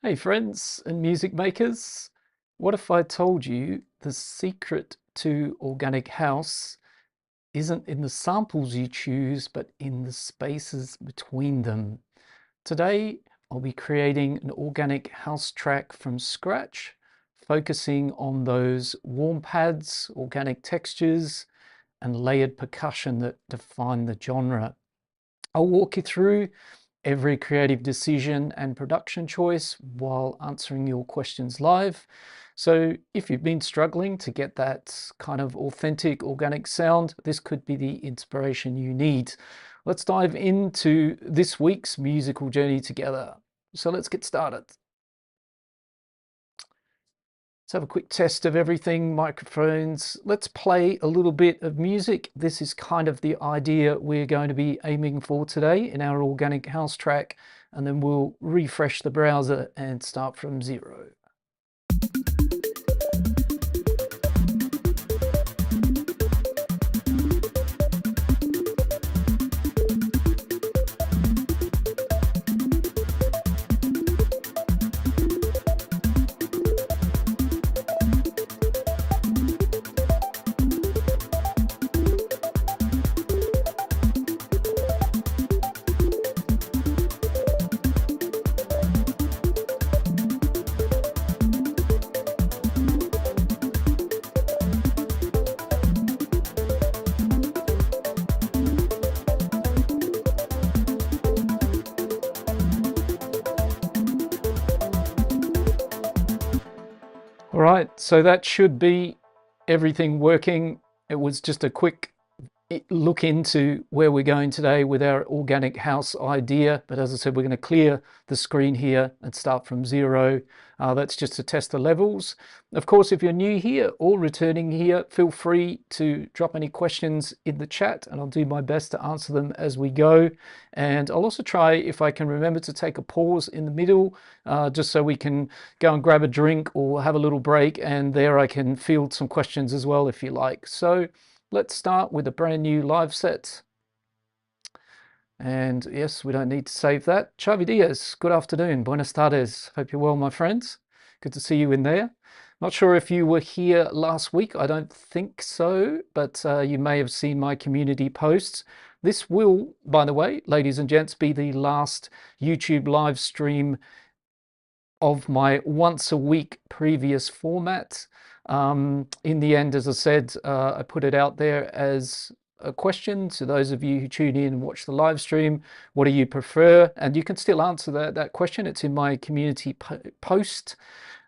Hey friends and music makers, what if I told you the secret to organic house isn't in the samples you choose, but in the spaces between them? Today, I'll be creating an organic house track from scratch, focusing on those warm pads, organic textures, and layered percussion that define the genre. I'll walk you through every creative decision and production choice while answering your questions live. So if you've been struggling to get that kind of authentic organic sound, this could be the inspiration you need. Let's dive into this week's musical journey together. So let's get started. Let's have a quick test of everything, microphones. Let's play a little bit of music. This is kind of the idea we're going to be aiming for today in our organic house track, and then we'll refresh the browser and start from zero. All right, so that should be everything working. It was just a quick look into where we're going today with our organic house idea. But as I said, we're going to clear the screen here and start from zero. That's just to test the levels. Of course, if you're new here or returning here, feel free to drop any questions in the chat and I'll do my best to answer them as we go. And I'll also try, if I can remember, to take a pause in the middle, just so we can go and grab a drink or have a little break, and there I can field some questions as well if you like. So let's start with a brand new live set. And yes, we don't need to save that. Xavi Diaz, good afternoon. Buenas tardes. Hope you're well, my friends. Good to see you in there. Not sure if you were here last week. I don't think so, but you may have seen my community posts. This will, by the way, ladies and gents, be the last YouTube live stream of my once a week previous format. In the end, as I said, I put it out there as a question to those of you who tune in and watch the live stream. What do you prefer? And you can still answer that question. It's in my community post,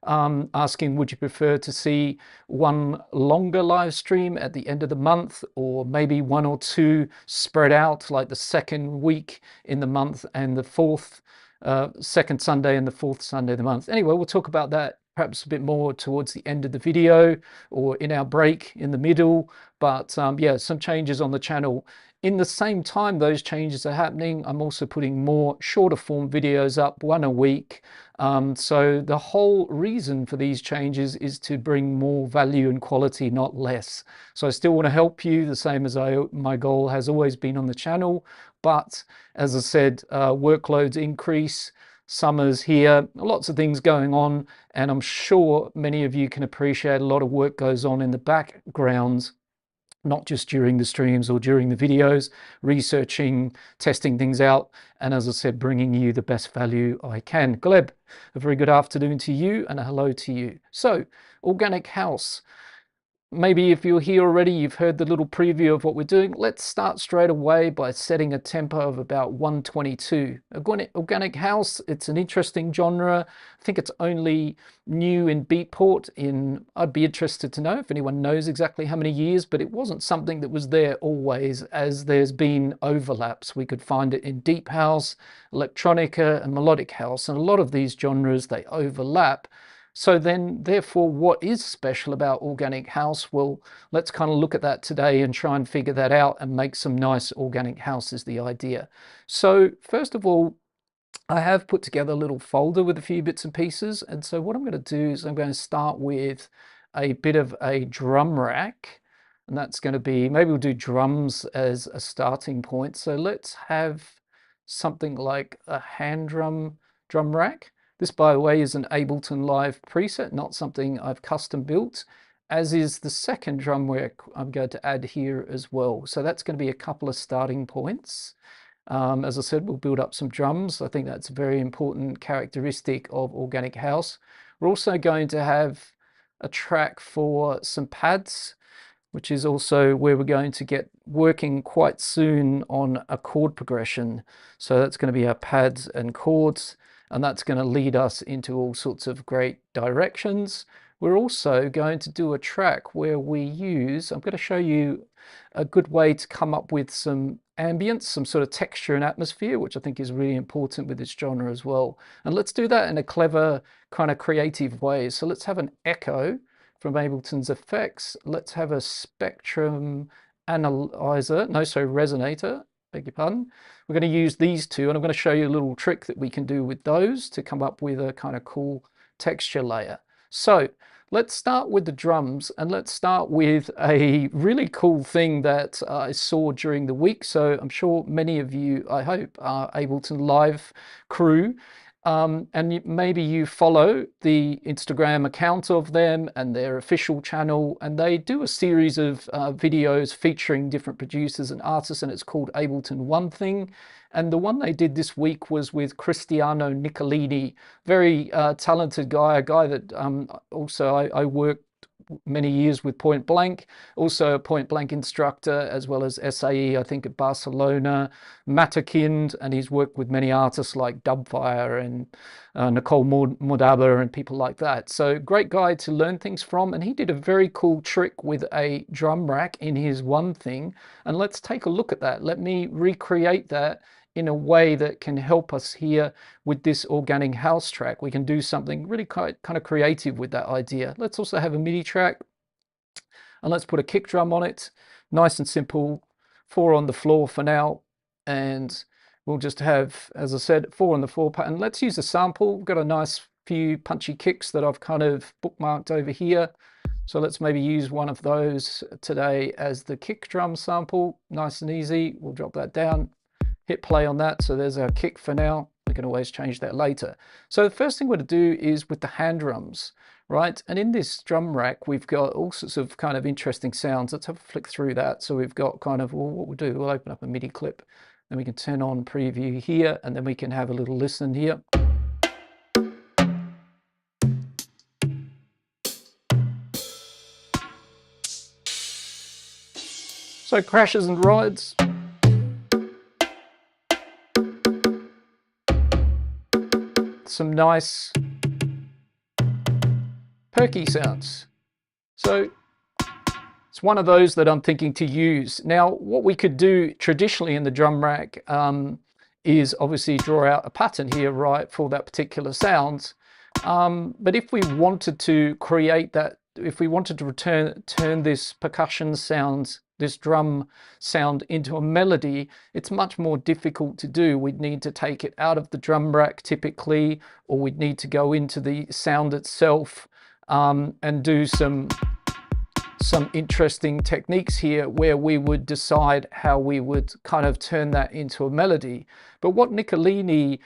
asking, would you prefer to see one longer live stream at the end of the month, or maybe one or two spread out, like the second week in the month and the second Sunday and the fourth Sunday of the month? Anyway, we'll talk about that perhaps a bit more towards the end of the video or in our break in the middle. But yeah, some changes on the channel. In the same time those changes are happening, I'm also putting more shorter form videos up, one a week. So the whole reason for these changes is to bring more value and quality, not less. So I still want to help you, the same as my goal has always been on the channel. But as I said, workloads increase, summer's here, lots of things going on, and I'm sure many of you can appreciate a lot of work goes on in the background, not just during the streams or during the videos, researching, testing things out, and as I said, bringing you the best value I can. Gleb, a very good afternoon to you and a hello to you. So, organic house. Maybe if you're here already, you've heard the little preview of what we're doing. Let's start straight away by setting a tempo of about 122. Organic house, it's an interesting genre. I think it's only new in Beatport I'd be interested to know if anyone knows exactly how many years, but it wasn't something that was there always, as there's been overlaps. We could find it in deep house, electronica, and melodic house, and a lot of these genres, they overlap. So then, therefore, what is special about organic house? Well, let's kind of look at that today and try and figure that out and make some nice organic house is the idea. So first of all, I have put together a little folder with a few bits and pieces. And so what I'm going to do is I'm going to start with a bit of a drum rack. And that's going to be, maybe we'll do drums as a starting point. So let's have something like a hand drum rack. This, by the way, is an Ableton Live preset, not something I've custom built, as is the second drum rack I'm going to add here as well. So that's going to be a couple of starting points. As I said, we'll build up some drums. I think that's a very important characteristic of organic house. We're also going to have a track for some pads, which is also where we're going to get working quite soon on a chord progression. So that's going to be our pads and chords, and that's going to lead us into all sorts of great directions. We're also going to do a track where we use, I'm going to show you a good way to come up with some ambience, some sort of texture and atmosphere, which I think is really important with this genre as well. And let's do that in a clever, kind of creative way. So let's have an echo from Ableton's effects. Let's have a spectrum analyzer, resonator, beg your pardon. We're going to use these two, and I'm going to show you a little trick that we can do with those to come up with a kind of cool texture layer. So let's start with the drums, and let's start with a really cool thing that I saw during the week. So I'm sure many of you, I hope, are Ableton Live crew. And maybe you follow the Instagram account of them and their official channel, and they do a series of videos featuring different producers and artists, and it's called Ableton One Thing. And the one they did this week was with Cristiano Nicolini, very talented guy, a guy that also I worked many years with Point Blank, also a Point Blank instructor, as well as SAE, I think, at Barcelona, Matakind, and he's worked with many artists like Dubfire and Nicole Modaba and people like that. So great guy to learn things from, and he did a very cool trick with a drum rack in his One Thing, and let's take a look at that. Let me recreate that in a way that can help us here with this organic house track. We can do something really kind of creative with that idea. Let's also have a MIDI track, and let's put a kick drum on it. Nice and simple, 4 on the floor for now, and we'll just have, as I said, 4 on the floor pattern. Let's use a sample. We've got a nice few punchy kicks that I've kind of bookmarked over here. So let's maybe use one of those today as the kick drum sample. Nice and easy. We'll drop that down. Hit play on that. So there's our kick for now. We can always change that later. So the first thing we're going to do is with the hand drums, right? And in this drum rack, we've got all sorts of kind of interesting sounds. Let's have a flick through that. So we've got kind of, well, what we'll do, we'll open up a MIDI clip, and we can turn on preview here, and then we can have a little listen here. So crashes and rides. Some nice perky sounds. So it's one of those that I'm thinking to use. Now, what we could do traditionally in the drum rack is obviously draw out a pattern here, right, for that particular sound. But if we wanted to create that, if we wanted to turn this percussion sound, this drum sound into a melody, it's much more difficult to do. We'd need to take it out of the drum rack typically, or we'd need to go into the sound itself and do some interesting techniques here where we would decide how we would kind of turn that into a melody. But what Nicolini,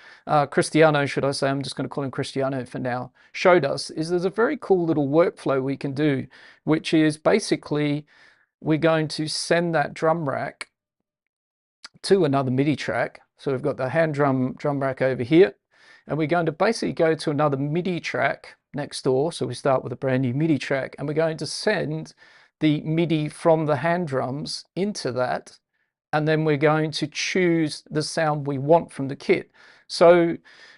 Cristiano should I say, I'm just going to call him Cristiano for now, showed us is there's a very cool little workflow we can do, which is basically we're going to send that drum rack to another MIDI track. So we've got the hand drum rack over here, and we're going to basically go to another MIDI track next door. So we start with a brand new MIDI track, and we're going to send the MIDI from the hand drums into that, and then we're going to choose the sound we want from the kit. So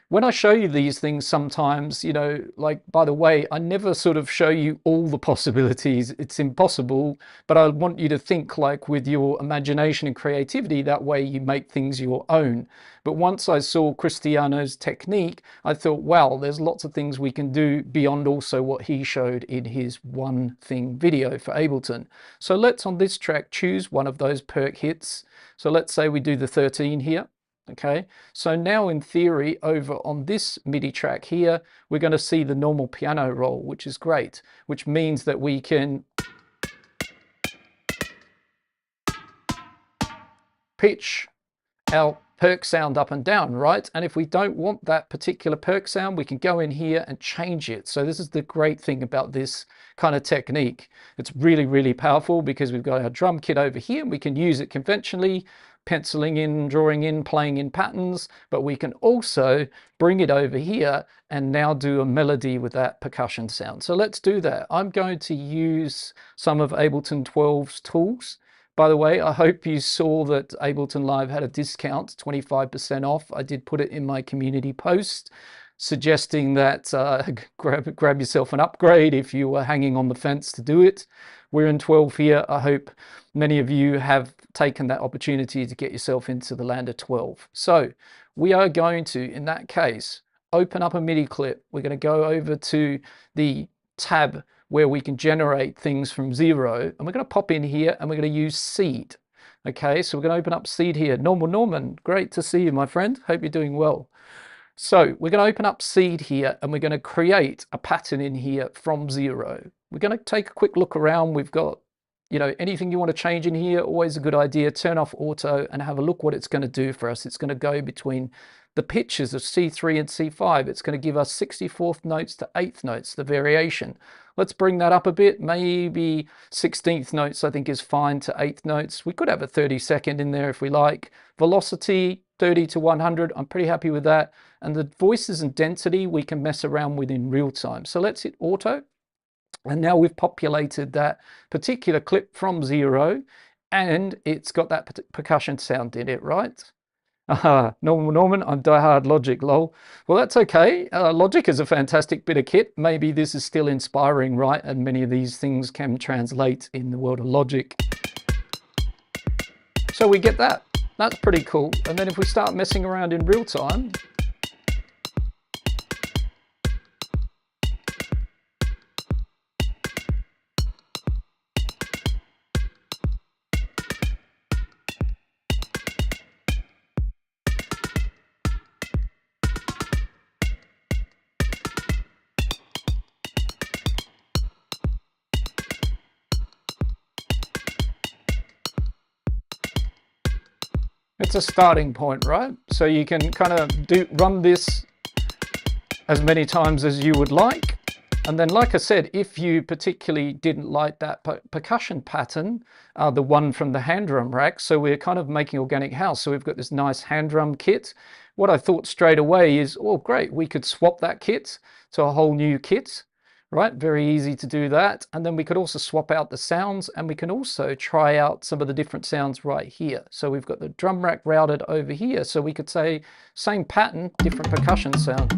when I show you these things sometimes, you know, like, by the way, I never sort of show you all the possibilities. It's impossible, but I want you to think like with your imagination and creativity, that way you make things your own. But once I saw Cristiano's technique, I thought, wow, there's lots of things we can do beyond also what he showed in his One Thing video for Ableton. So let's, on this track, choose one of those perk hits. So let's say we do the 13 here. Okay, so now in theory over on this MIDI track here, we're going to see the normal piano roll, which is great, which means that we can pitch out perk sound up and down, right? And if we don't want that particular perk sound, we can go in here and change it. So this is the great thing about this kind of technique. It's really, really powerful because we've got our drum kit over here and we can use it conventionally, penciling in, drawing in, playing in patterns, but we can also bring it over here and now do a melody with that percussion sound. So let's do that. I'm going to use some of Ableton 12's tools. By the way, I hope you saw that Ableton Live had a discount, 25% off. I did put it in my community post, suggesting that grab yourself an upgrade if you were hanging on the fence to do it. We're in 12 here. I hope many of you have taken that opportunity to get yourself into the land of 12. So we are going to, in that case, open up a MIDI clip. We're going to go over to the tab where we can generate things from zero, and we're going to pop in here and we're going to use seed. Okay, so we're going to open up seed here. Norman, great to see you, my friend. Hope you're doing well. So we're going to open up seed here and we're going to create a pattern in here from zero. We're going to take a quick look around. We've got, you know, anything you want to change in here, always a good idea. Turn off auto and have a look what it's going to do for us. It's going to go between the pitches of C3 and C5. It's going to give us 64th notes to 8th notes, the variation. Let's bring that up a bit. Maybe 16th notes I think is fine to 8th notes. We could have a 32nd in there if we like. Velocity 30 to 100. I'm pretty happy with that. And the voices and density we can mess around with in real time. So let's hit auto. And now we've populated that particular clip from zero and it's got that percussion sound in it, right? Norman, I'm diehard Logic, lol. Well, that's okay. Logic is a fantastic bit of kit. Maybe this is still inspiring, right? And many of these things can translate in the world of Logic. So we get that. That's pretty cool. And then if we start messing around in real time, it's a starting point, right? So you can kind of run this as many times as you would like. And then, like I said, if you particularly didn't like that percussion pattern, the one from the hand drum rack, so we're kind of making organic house. So we've got this nice hand drum kit. What I thought straight away is, oh, great, we could swap that kit to a whole new kit. Right, very easy to do that. And then we could also swap out the sounds and we can also try out some of the different sounds right here. So we've got the drum rack routed over here. So we could say same pattern, different percussion sound.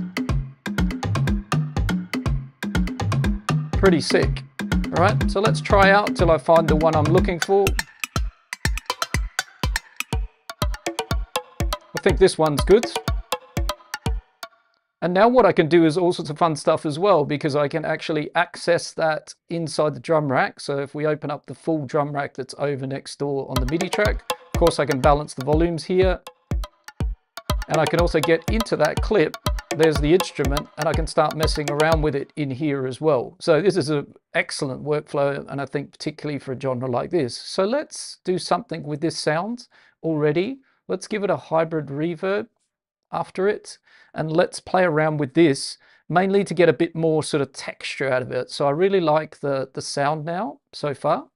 Pretty sick. All right, so let's try out till I find the one I'm looking for. I think this one's good. And now what I can do is all sorts of fun stuff as well, because I can actually access that inside the drum rack. So if we open up the full drum rack that's over next door on the MIDI track, of course I can balance the volumes here. And I can also get into that clip. There's the instrument and I can start messing around with it in here as well. So this is an excellent workflow, and I think particularly for a genre like this. So let's do something with this sound already. Let's give it a hybrid reverb after it, and let's play around with this mainly to get a bit more sort of texture out of it. So I really like the sound now so far.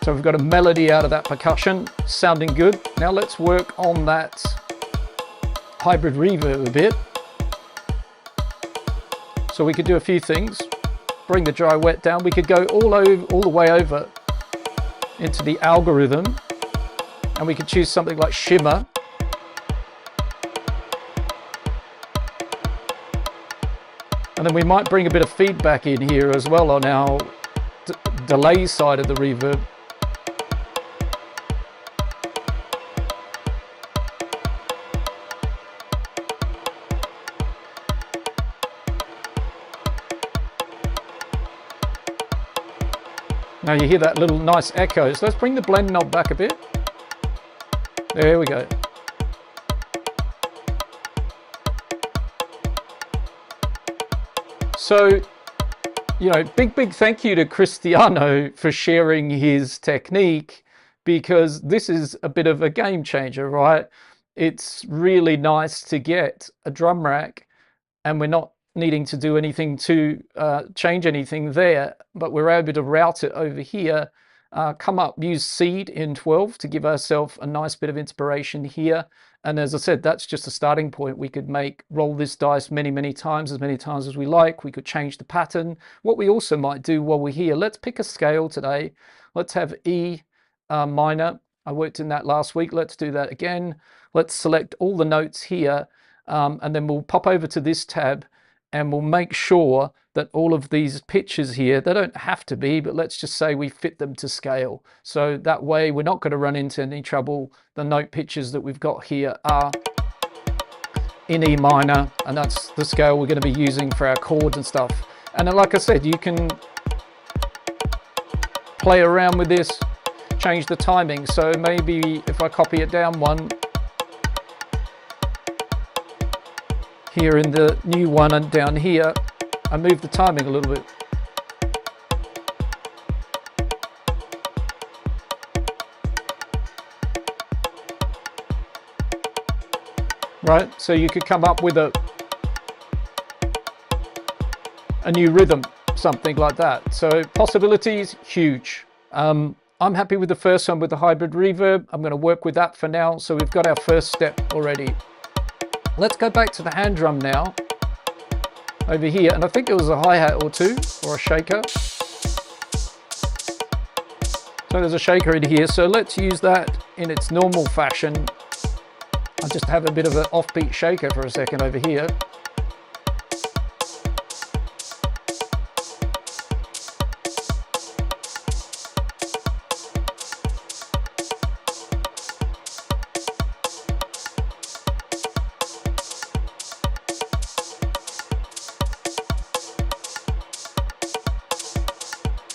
So we've got a melody out of that percussion, sounding good. Now let's work on that hybrid reverb a bit. So we could do a few things. Bring the dry wet down. We could go all the way over into the algorithm, and we could choose something like shimmer. And then we might bring a bit of feedback in here as well on our delay side of the reverb. Now you hear that little nice echo. So let's bring the blend knob back a bit. There we go. So you know, big thank you to Cristiano for sharing his technique, because this is a bit of a game changer, right? It's really nice to get a drum rack and we're not needing to do anything to change anything there, but we're able to route it over here, come up, use seed in 12 to give ourselves a nice bit of inspiration here. And as I said, that's just a starting point. We could roll this dice many times, as many times as we like. We could change the pattern. What we also might do while we're here, let's pick a scale today. Let's have E minor. I worked in that last week. Let's do that again. Let's select all the notes here, and then we'll pop over to this tab and we'll make sure that all of these pitches here, they don't have to be, but let's just say we fit them to scale. So that way we're not going to run into any trouble. The note pitches that we've got here are in E minor, and that's the scale we're going to be using for our chords and stuff. And then, like I said, you can play around with this, change the timing. So maybe if I copy it down one, here in the new one and down here, I move the timing a little bit. Right, so you could come up with a new rhythm, something like that. So possibilities, huge. I'm happy with the first one with the hybrid reverb. I'm going to work with that for now. So we've got our first step already. Let's go back to the hand drum now, over here, and I think it was a hi-hat or two, or a shaker. So there's a shaker in here, so let's use that in its normal fashion. I'll just have a bit of an offbeat shaker for a second over here.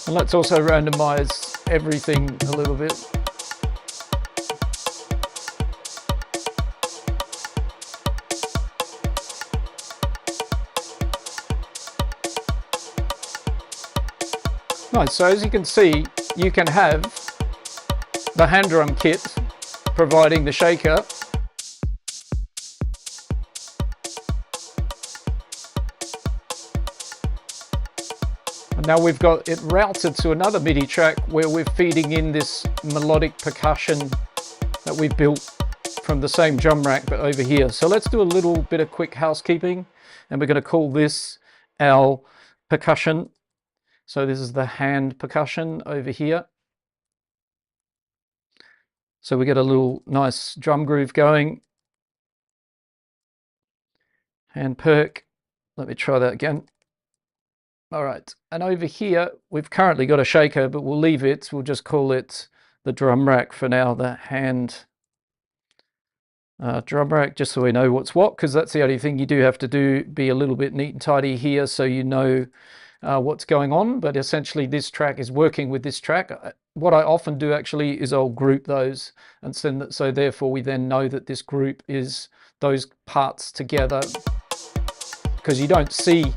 And let's also randomize everything a little bit. Nice, so as you can see, you can have the hand drum kit providing the shaker. Now we've got it routed to another MIDI track where we're feeding in this melodic percussion that we've built from the same drum rack but over here. So let's do a little bit of quick housekeeping, and we're going to call this our percussion. So this is the hand percussion over here. So we get a little nice drum groove going. Hand perk. Let me try that again. All right, and over here, we've currently got a shaker, but we'll leave it. We'll just call it the drum rack for now, the hand drum rack, just so we know what's what, because that's the only thing you do have to do, be a little bit neat and tidy here so you know what's going on. But essentially, this track is working with this track. What I often do actually is I'll group those, and so therefore we then know that this group is those parts together, because you don't see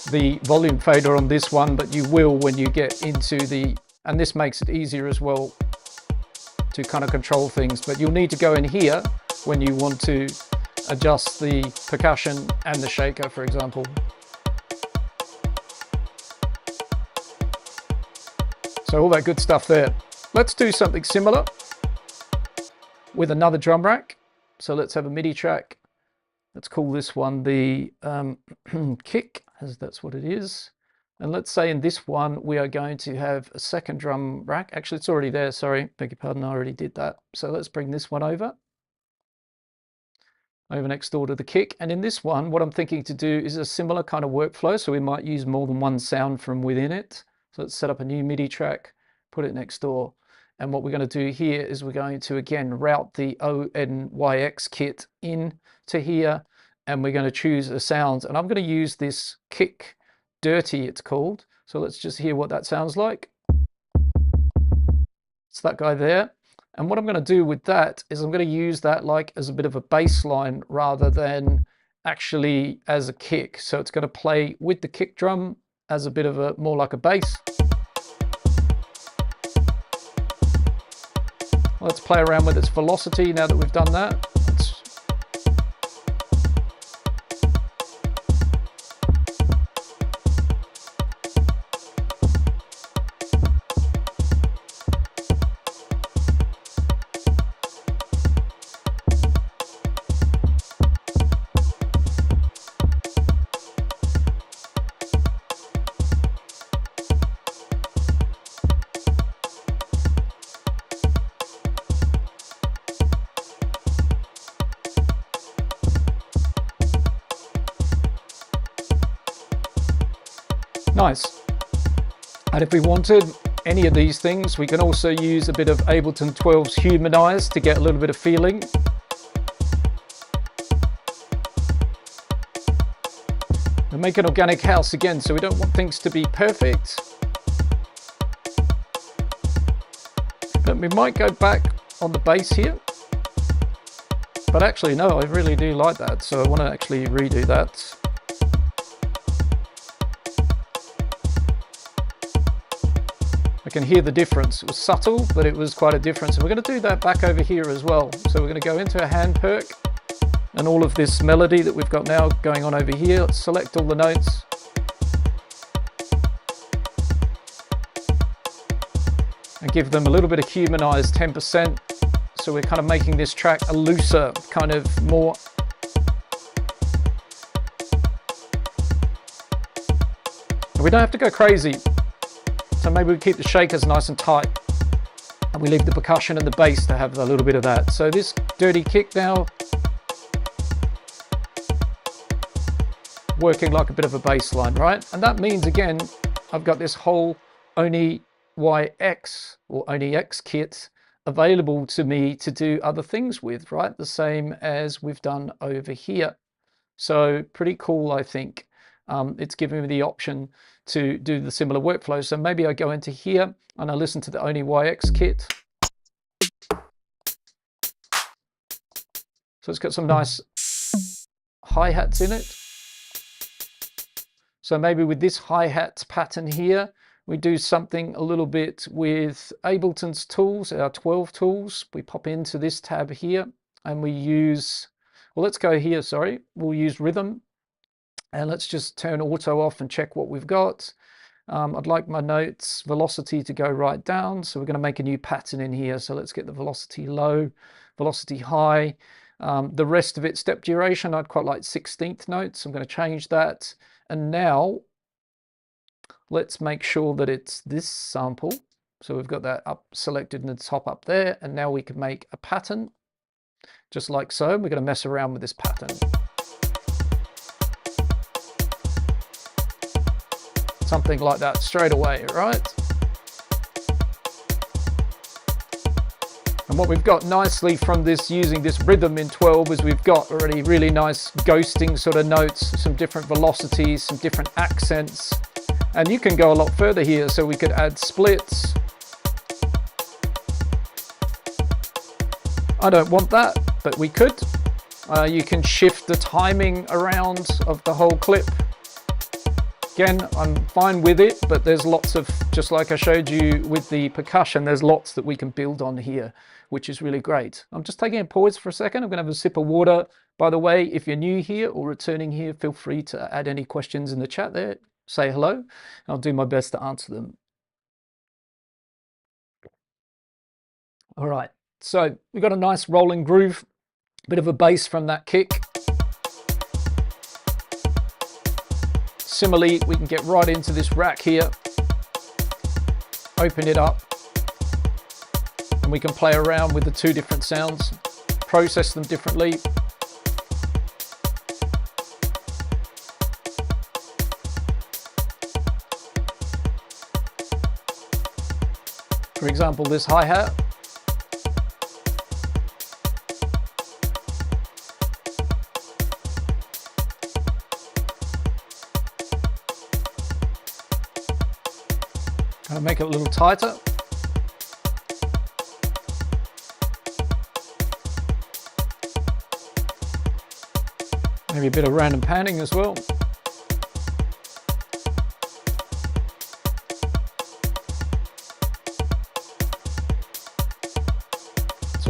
the volume fader on this one, but you will when you get into the, and this makes it easier as well to kind of control things, but you'll need to go in here when you want to adjust the percussion and the shaker, for example. So all that good stuff there. Let's do something similar with another drum rack. So let's have a MIDI track. Let's call this one the kick, as that's what it is. And let's say in this one, we are going to have a second drum rack. Actually, it's already there. Sorry, beg your pardon. I already did that. So let's bring this one over next door to the kick. And in this one, what I'm thinking to do is a similar kind of workflow. So we might use more than one sound from within it. So let's set up a new MIDI track, put it next door. And what we're going to do here is we're going to, again, route the ONYX kit in to here, and we're going to choose a sound. And I'm going to use this kick dirty, it's called. So let's just hear what that sounds like. It's that guy there. And what I'm going to do with that is I'm going to use that like as a bit of a bass line rather than actually as a kick. So it's going to play with the kick drum as a bit of a more like a bass. Let's play around with its velocity now that we've done that. Nice. And if we wanted any of these things, we can also use a bit of Ableton 12's Humanize to get a little bit of feeling. We make an organic house again, so we don't want things to be perfect. But we might go back on the bass here. But actually, no, I really do like that, so I want to actually redo that. I can hear the difference. It was subtle, but it was quite a difference. And we're going to do that back over here as well. So we're going to go into a hand perk and all of this melody that we've got now going on over here. Let's select all the notes. And give them a little bit of Humanize, 10%. So we're kind of making this track a looser, kind of more. And we don't have to go crazy. So maybe we keep the shakers nice and tight and we leave the percussion and the bass to have a little bit of that. So this dirty kick now, working like a bit of a bass line, right? And that means, again, I've got this whole Oni YX or Oni X kit available to me to do other things with, right? The same as we've done over here. So pretty cool, I think. It's giving me the option to do the similar workflow. So maybe I go into here and I listen to the Oni YX kit. So it's got some nice hi-hats in it. So maybe with this hi-hat pattern here, we do something a little bit with Ableton's tools, our 12 tools. We pop into this tab here and we use, well, let's go here, sorry. We'll use rhythm. And let's just turn auto off and check what we've got. I'd like my notes velocity to go right down. So we're going to make a new pattern in here. So let's get the velocity low, velocity high. The rest of it, step duration, I'd quite like 16th notes. I'm going to change that. And now let's make sure that it's this sample. So we've got that up selected in the top up there. And now we can make a pattern just like so. We're going to mess around with this pattern. Something like that straight away, right? And what we've got nicely from this, using this rhythm in 12, is we've got already really nice ghosting sort of notes, some different velocities, some different accents. And you can go a lot further here, so we could add splits. I don't want that, but we could. You can shift the timing around of the whole clip. Again, I'm fine with it, but there's lots of, just like I showed you with the percussion, there's lots that we can build on here, which is really great. I'm just taking a pause for a second. I'm going to have a sip of water. By the way, if you're new here or returning here, feel free to add any questions in the chat there. Say hello, and I'll do my best to answer them. All right, so we've got a nice rolling groove, a bit of a bass from that kick. Similarly, we can get right into this rack here, open it up, and we can play around with the two different sounds, process them differently. For example, this hi-hat. Gonna make it a little tighter. Maybe a bit of random panning as well.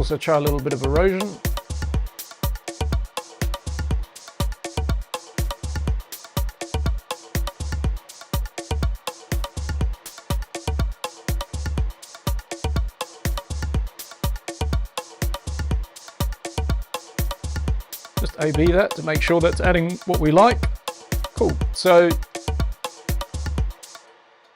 also try a little bit of erosion. Just A/B that to make sure that's adding what we like. Cool. So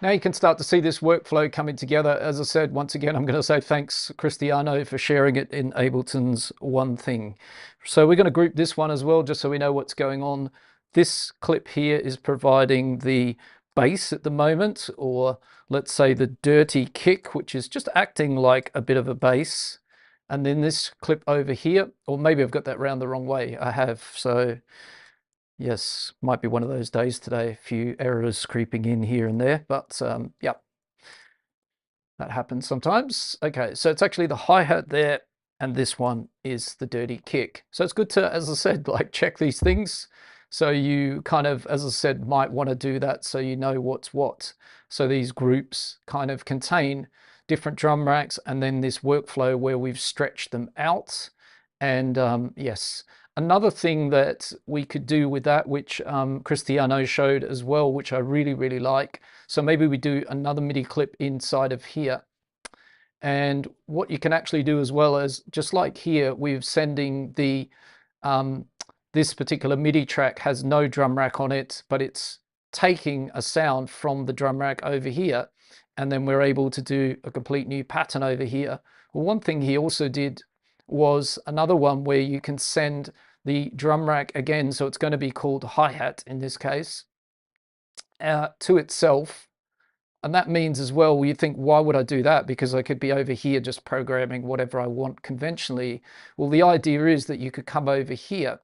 now you can start to see this workflow coming together. As I said, once again, I'm going to say thanks, Cristiano, for sharing it in Ableton's One Thing. So we're going to group this one as well, just so we know what's going on. This clip here is providing the bass at the moment, or let's say the dirty kick, which is just acting like a bit of a bass. And then this clip over here, or maybe I've got that round the wrong way. I have, so yes, might be one of those days today. A few errors creeping in here and there, but yeah, that happens sometimes. Okay, so it's actually the hi-hat there, and this one is the dirty kick. So it's good to, as I said, like check these things. So you kind of, as I said, might want to do that so you know what's what. So these groups kind of contain different drum racks, and then this workflow where we've stretched them out. And yes, another thing that we could do with that, which Cristiano showed as well, which I really, really like. So maybe we do another MIDI clip inside of here. And what you can actually do as well as, just like here, we're sending the, this particular MIDI track has no drum rack on it, but it's taking a sound from the drum rack over here. And then we're able to do a complete new pattern over here. Well, one thing he also did was another one where you can send the drum rack again, so it's going to be called hi-hat in this case, to itself. And that means as well, you think, why would I do that? Because I could be over here just programming whatever I want conventionally. Well, the idea is that you could come over here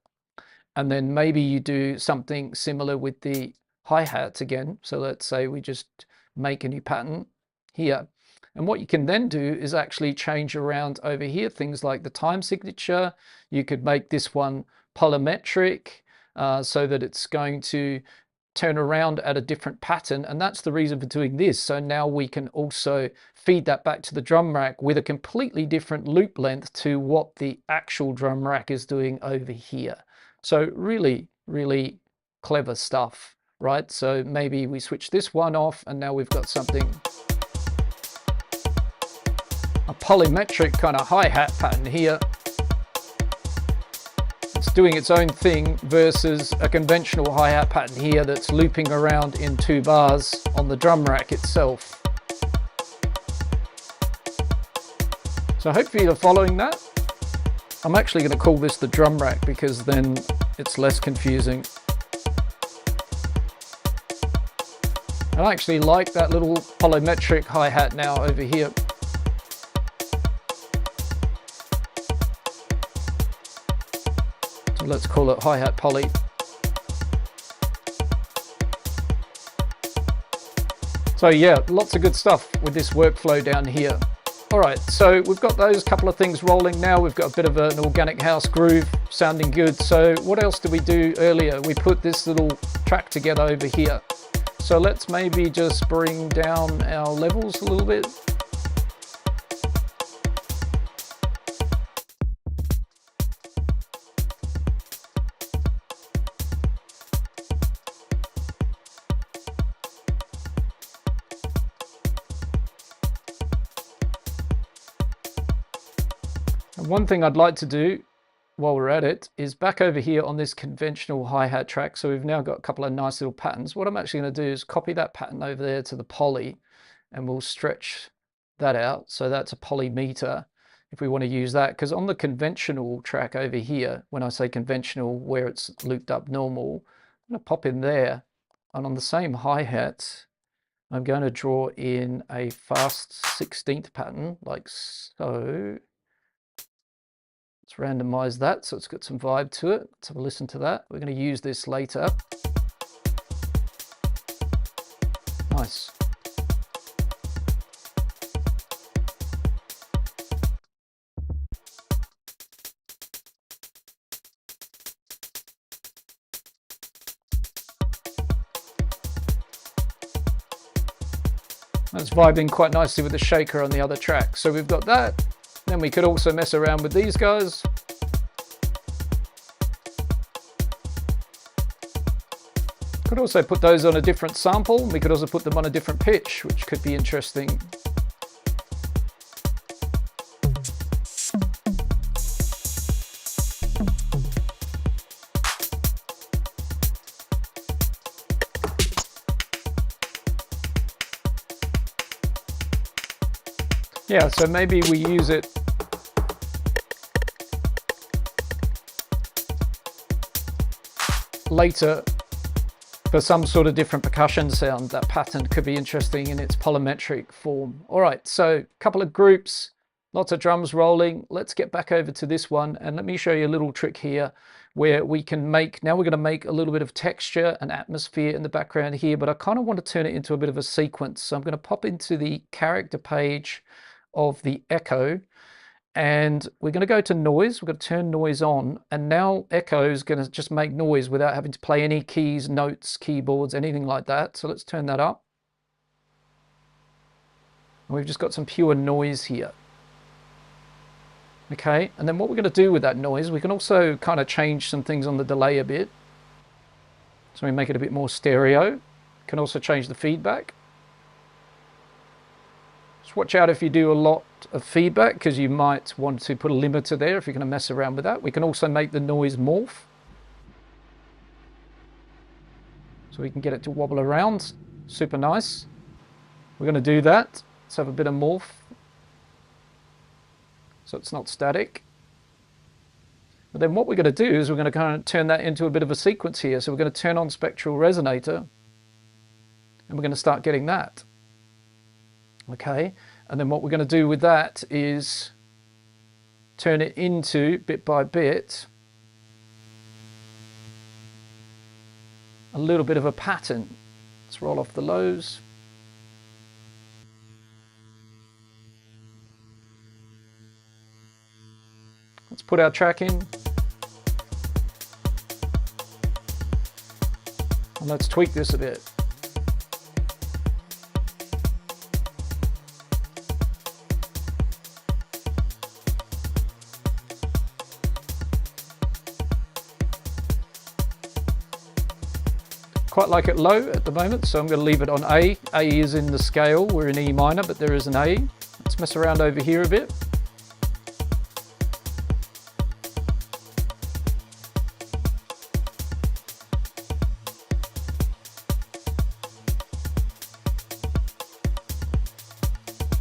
and then maybe you do something similar with the hi-hat again. So let's say we just make a new pattern here. And what you can then do is actually change around over here, things like the time signature. You could make this one polymetric so that it's going to turn around at a different pattern. And that's the reason for doing this. So now we can also feed that back to the drum rack with a completely different loop length to what the actual drum rack is doing over here. So really, really clever stuff, right? So maybe we switch this one off and now we've got something, a polymetric kind of hi-hat pattern here. It's doing its own thing versus a conventional hi-hat pattern here that's looping around in 2 bars on the drum rack itself. So hopefully you're following that. I'm actually going to call this the drum rack because then it's less confusing. I actually like that little polymetric hi-hat now over here. So let's call it hi-hat poly. So yeah, lots of good stuff with this workflow down here. All right, so we've got those couple of things rolling now. We've got a bit of an organic house groove sounding good. So what else did we do earlier? We put this little track together over here. So let's maybe just bring down our levels a little bit. And one thing I'd like to do while we're at it is back over here on this conventional hi-hat track. So we've now got a couple of nice little patterns. What I'm actually going to do is copy that pattern over there to the poly, and we'll stretch that out. So that's a poly meter if we want to use that, because on the conventional track over here, when I say conventional, where it's looped up normal, I'm going to pop in there, and on the same hi-hat, I'm going to draw in a fast 16th pattern like so. Let's randomize that so it's got some vibe to it. Let's have a listen to that. We're going to use this later. Nice. That's vibing quite nicely with the shaker on the other track. So we've got that. Then we could also mess around with these guys. Could also put those on a different sample. We could also put them on a different pitch, which could be interesting. Yeah, so maybe we use it later for some sort of different percussion sound. That pattern could be interesting in its polymetric form. All right, so a couple of groups, lots of drums rolling. Let's get back over to this one and let me show you a little trick here where we can make, now we're going to make a little bit of texture and atmosphere in the background here, but I kind of want to turn it into a bit of a sequence. So I'm going to pop into the character page of the echo, and we're going to go to noise. We're going to turn noise on, and now echo is going to just make noise without having to play any keys, notes, keyboards, anything like that. So let's turn that up. And we've just got some pure noise here. Okay, and then what we're going to do with that noise, we can also kind of change some things on the delay a bit. So we make it a bit more stereo. Can also change the feedback. Watch out if you do a lot of feedback, because you might want to put a limiter there if you're going to mess around with that. We can also make the noise morph, so we can get it to wobble around. Super nice. We're going to do that. Let's have a bit of morph so it's not static. But then what we're going to do is we're going to kind of turn that into a bit of a sequence here. So we're going to turn on spectral resonator, and we're going to start getting that. Okay, and then what we're going to do with that is turn it into, bit by bit, a little bit of a pattern. Let's roll off the lows. Let's put our track in. And let's tweak this a bit. Quite like it low at the moment, so I'm going to leave it on A. A is in the scale, we're in E minor, but there is an A. Let's mess around over here a bit.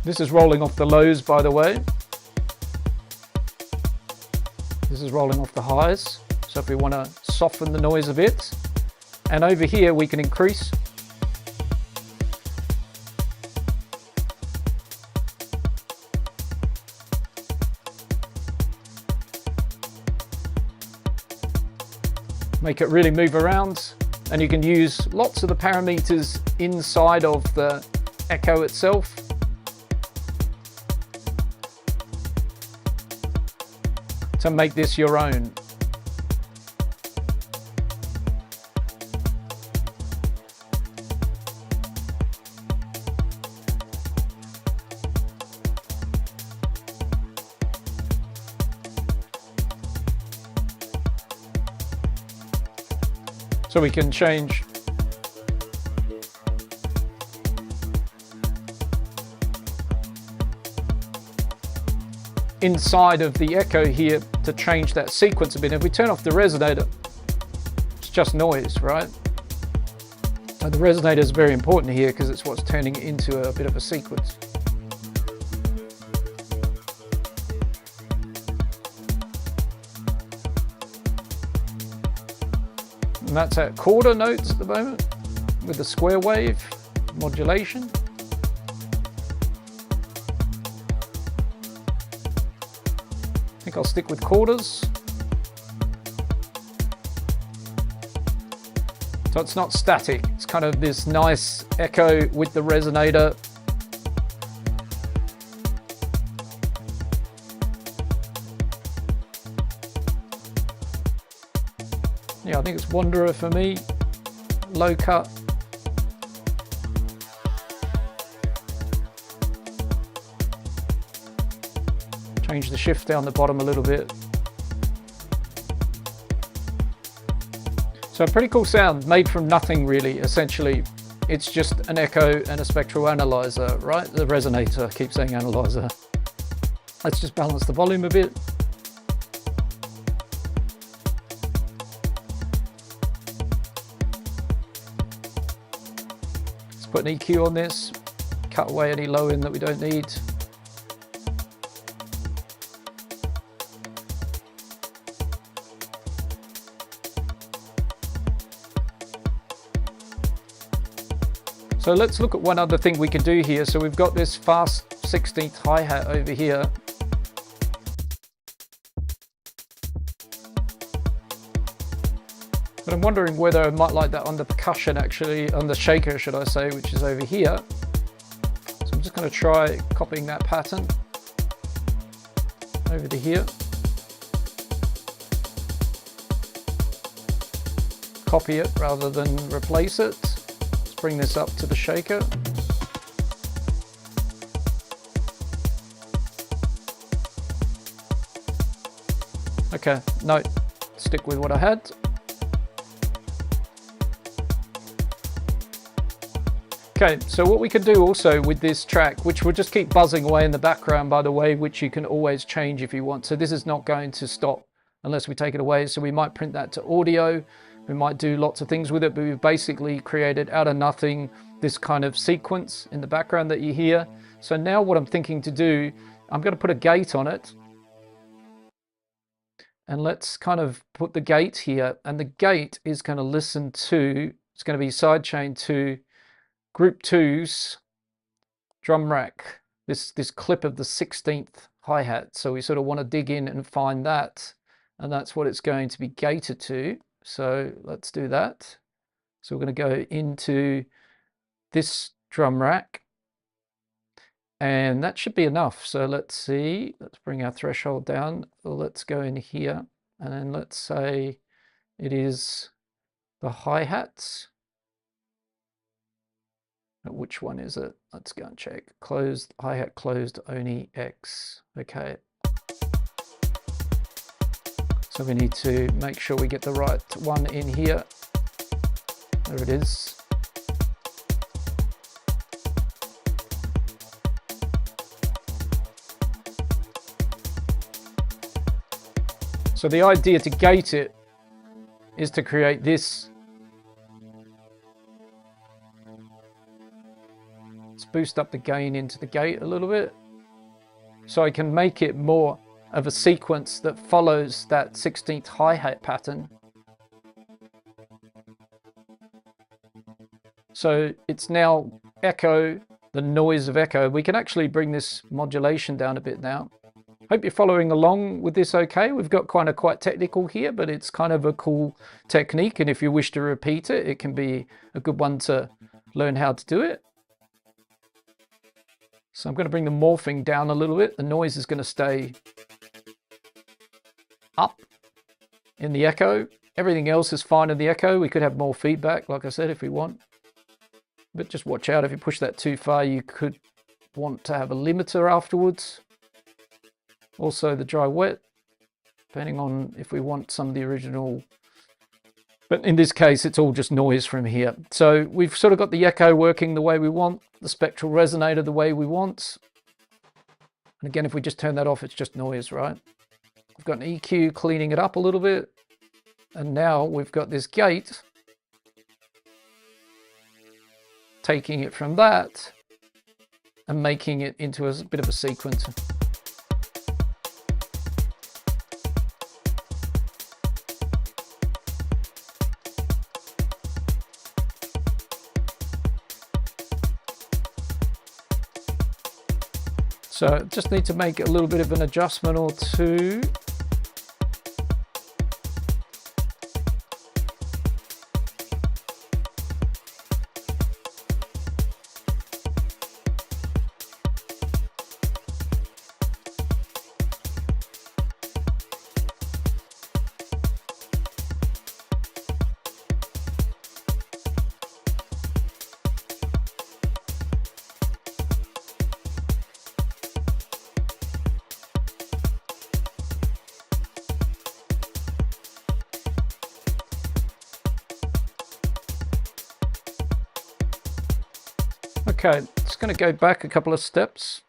This is rolling off the lows, by the way. This is rolling off the highs. So if we want to soften the noise a bit, and over here we can increase. Make it really move around, and you can use lots of the parameters inside of the echo itself. To make this your own. So we can change inside of the echo here to change that sequence a bit. If we turn off the resonator, it's just noise, right? And the resonator is very important here because it's what's turning it into a bit of a sequence. And that's at quarter notes at the moment with the square wave modulation. I think I'll stick with quarters. So it's not static, it's kind of this nice echo with the resonator. Yeah, I think it's Wanderer for me, low cut. Change the shift down the bottom a little bit. So a pretty cool sound made from nothing really, essentially. It's just an echo and a spectral analyzer, right? The resonator, I keep saying analyzer. Let's just balance the volume a bit. Let's put an EQ on this, cut away any low end that we don't need. So let's look at one other thing we can do here. So we've got this fast 16th hi-hat over here. But I'm wondering whether I might like that on the percussion, actually, on the shaker, should I say, which is over here. So I'm just going to try copying that pattern over to here. Copy it rather than replace it. Bring this up to the shaker. Okay, no, stick with what I had. Okay, so what we can do also with this track, which will just keep buzzing away in the background, by the way, which you can always change if you want. So this is not going to stop unless we take it away. So we might print that to audio. We might do lots of things with it, but we've basically created out of nothing this kind of sequence in the background that you hear. So now what I'm thinking to do, I'm going to put a gate on it. And let's kind of put the gate here. And the gate is going to listen to, it's going to be sidechained to Group 2's drum rack, this clip of the 16th hi-hat. So we sort of want to dig in and find that. And that's what it's going to be gated to. So let's do that. So we're going to go into this drum rack, and that should be enough. So let's see, let's bring our threshold down. Let's go in here, and then let's say it is the hi-hats. Which one is it? Let's go and check. Closed, hi-hat closed, only X. Okay. So we need to make sure we get the right one in here. There it is. So the idea to gate it is to create this. Let's boost up the gain into the gate a little bit, so I can make it more of a sequence that follows that 16th hi-hat pattern. So it's now echo, the noise of echo. We can actually bring this modulation down a bit now. Hope you're following along with this okay. We've got kind of quite technical here, but it's kind of a cool technique. And if you wish to repeat it, it can be a good one to learn how to do it. So I'm going to bring the morphing down a little bit. The noise is going to stay up in the echo. Everything else is fine in the echo. We could have more feedback, like I said, if we want. But just watch out, if you push that too far, you could want to have a limiter afterwards. Also the dry wet, depending on if we want some of the original. But in this case, it's all just noise from here. So we've sort of got the echo working the way we want, the spectral resonator the way we want. And again, if we just turn that off, it's just noise, right? We've got an EQ cleaning it up a little bit. And now we've got this gate taking it from that and making it into a bit of a sequence. So just need to make a little bit of an adjustment or two. Okay, just going to go back a couple of steps.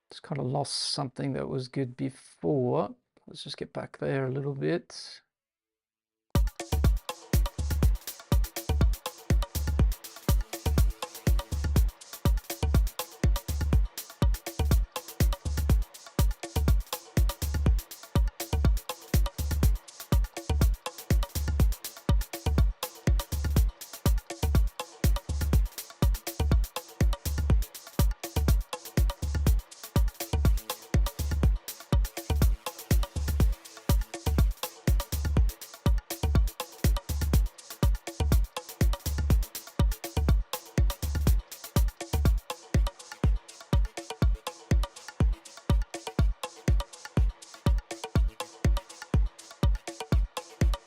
Just kind of lost something that was good before. Let's just get back there a little bit.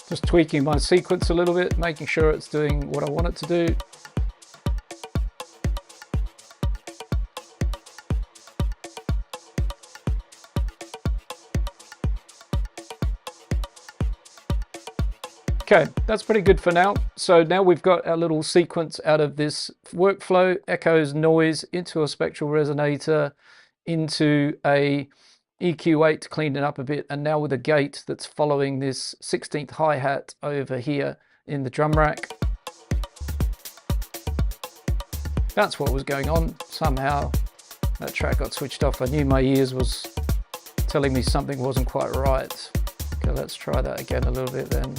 Just tweaking my sequence a little bit, making sure it's doing what I want it to do. Okay, that's pretty good for now. So now we've got our little sequence out of this workflow, echoes, noise, into a spectral resonator, into a EQ8 to clean it up a bit, and now with a gate that's following this 16th hi-hat over here in the drum rack. That's what was going on. Somehow that track got switched off. I knew my ears was telling me something wasn't quite right. Okay, let's try that again a little bit then.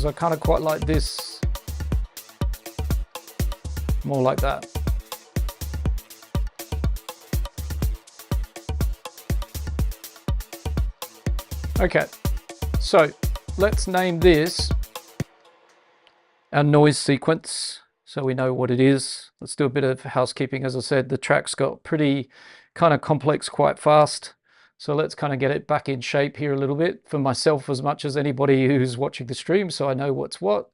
I kind of quite like this, more like that. Okay, so let's name this our noise sequence so we know what it is. Let's do a bit of housekeeping. As I said, the track's got pretty kind of complex quite fast. So let's kind of get it back in shape here a little bit for myself as much as anybody who's watching the stream, so I know what's what.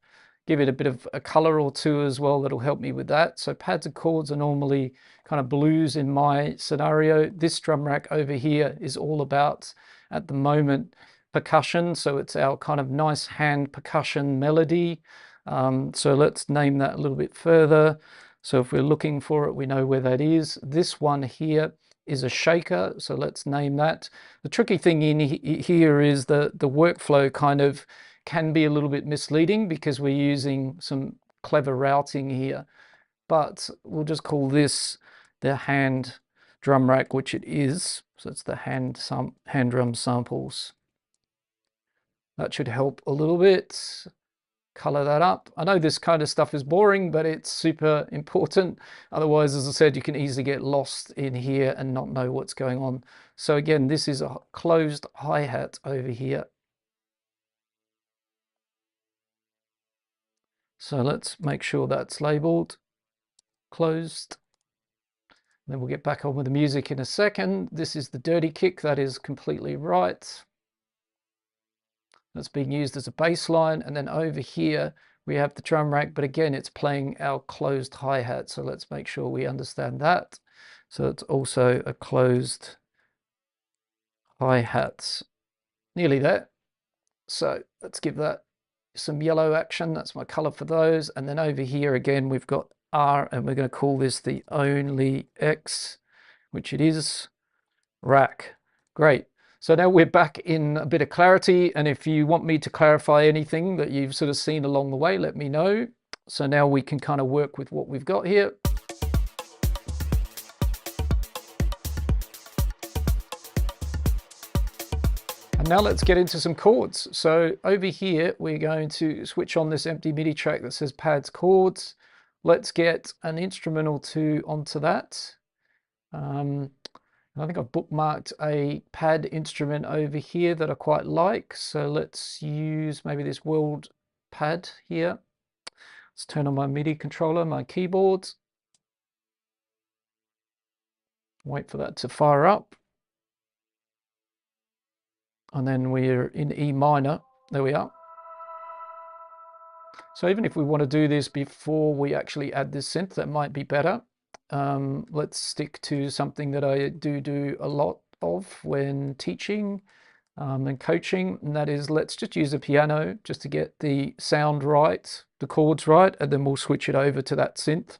Give it a bit of a color or two as well, that'll help me with that. So pads and chords are normally kind of blues in my scenario. This drum rack over here is all about, at the moment, percussion. So it's our kind of nice hand percussion melody. So let's name that a little bit further. So if we're looking for it, we know where that is. This one here is a shaker, so let's name that. The tricky thing in here is the workflow kind of can be a little bit misleading because we're using some clever routing here, but we'll just call this the hand drum rack, which it is. So it's the hand drum samples. That should help a little bit. Color that up. I know this kind of stuff is boring, but it's super important. Otherwise, as I said, you can easily get lost in here and not know what's going on. So again, this is a closed hi-hat over here. So let's make sure that's labeled closed. Then we'll get back on with the music in a second. This is the dirty kick. That is completely right. That's being used as a bass line, and then over here we have the drum rack, but again it's playing our closed hi-hat, so let's make sure we understand that. So it's also a closed hi-hat, nearly there. So let's give that some yellow action. That's my color for those. And then over here again we've got R, and we're going to call this the only X, which it is, rack. Great. So now we're back in a bit of clarity, and if you want me to clarify anything that you've sort of seen along the way, let me know. So now we can kind of work with what we've got here. And now let's get into some chords. So over here, we're going to switch on this empty MIDI track that says pads chords. Let's get an instrumental two onto that. I think I've bookmarked a pad instrument over here that I quite like. So let's use maybe this world pad here. Let's turn on my MIDI controller, my keyboard. Wait for that to fire up. And then we're in E minor. There we are. So even if we want to do this before we actually add this synth, that might be better. Let's stick to something that I do a lot of when teaching and coaching, and that is, let's just use a piano just to get the sound right, the chords right, and then we'll switch it over to that synth.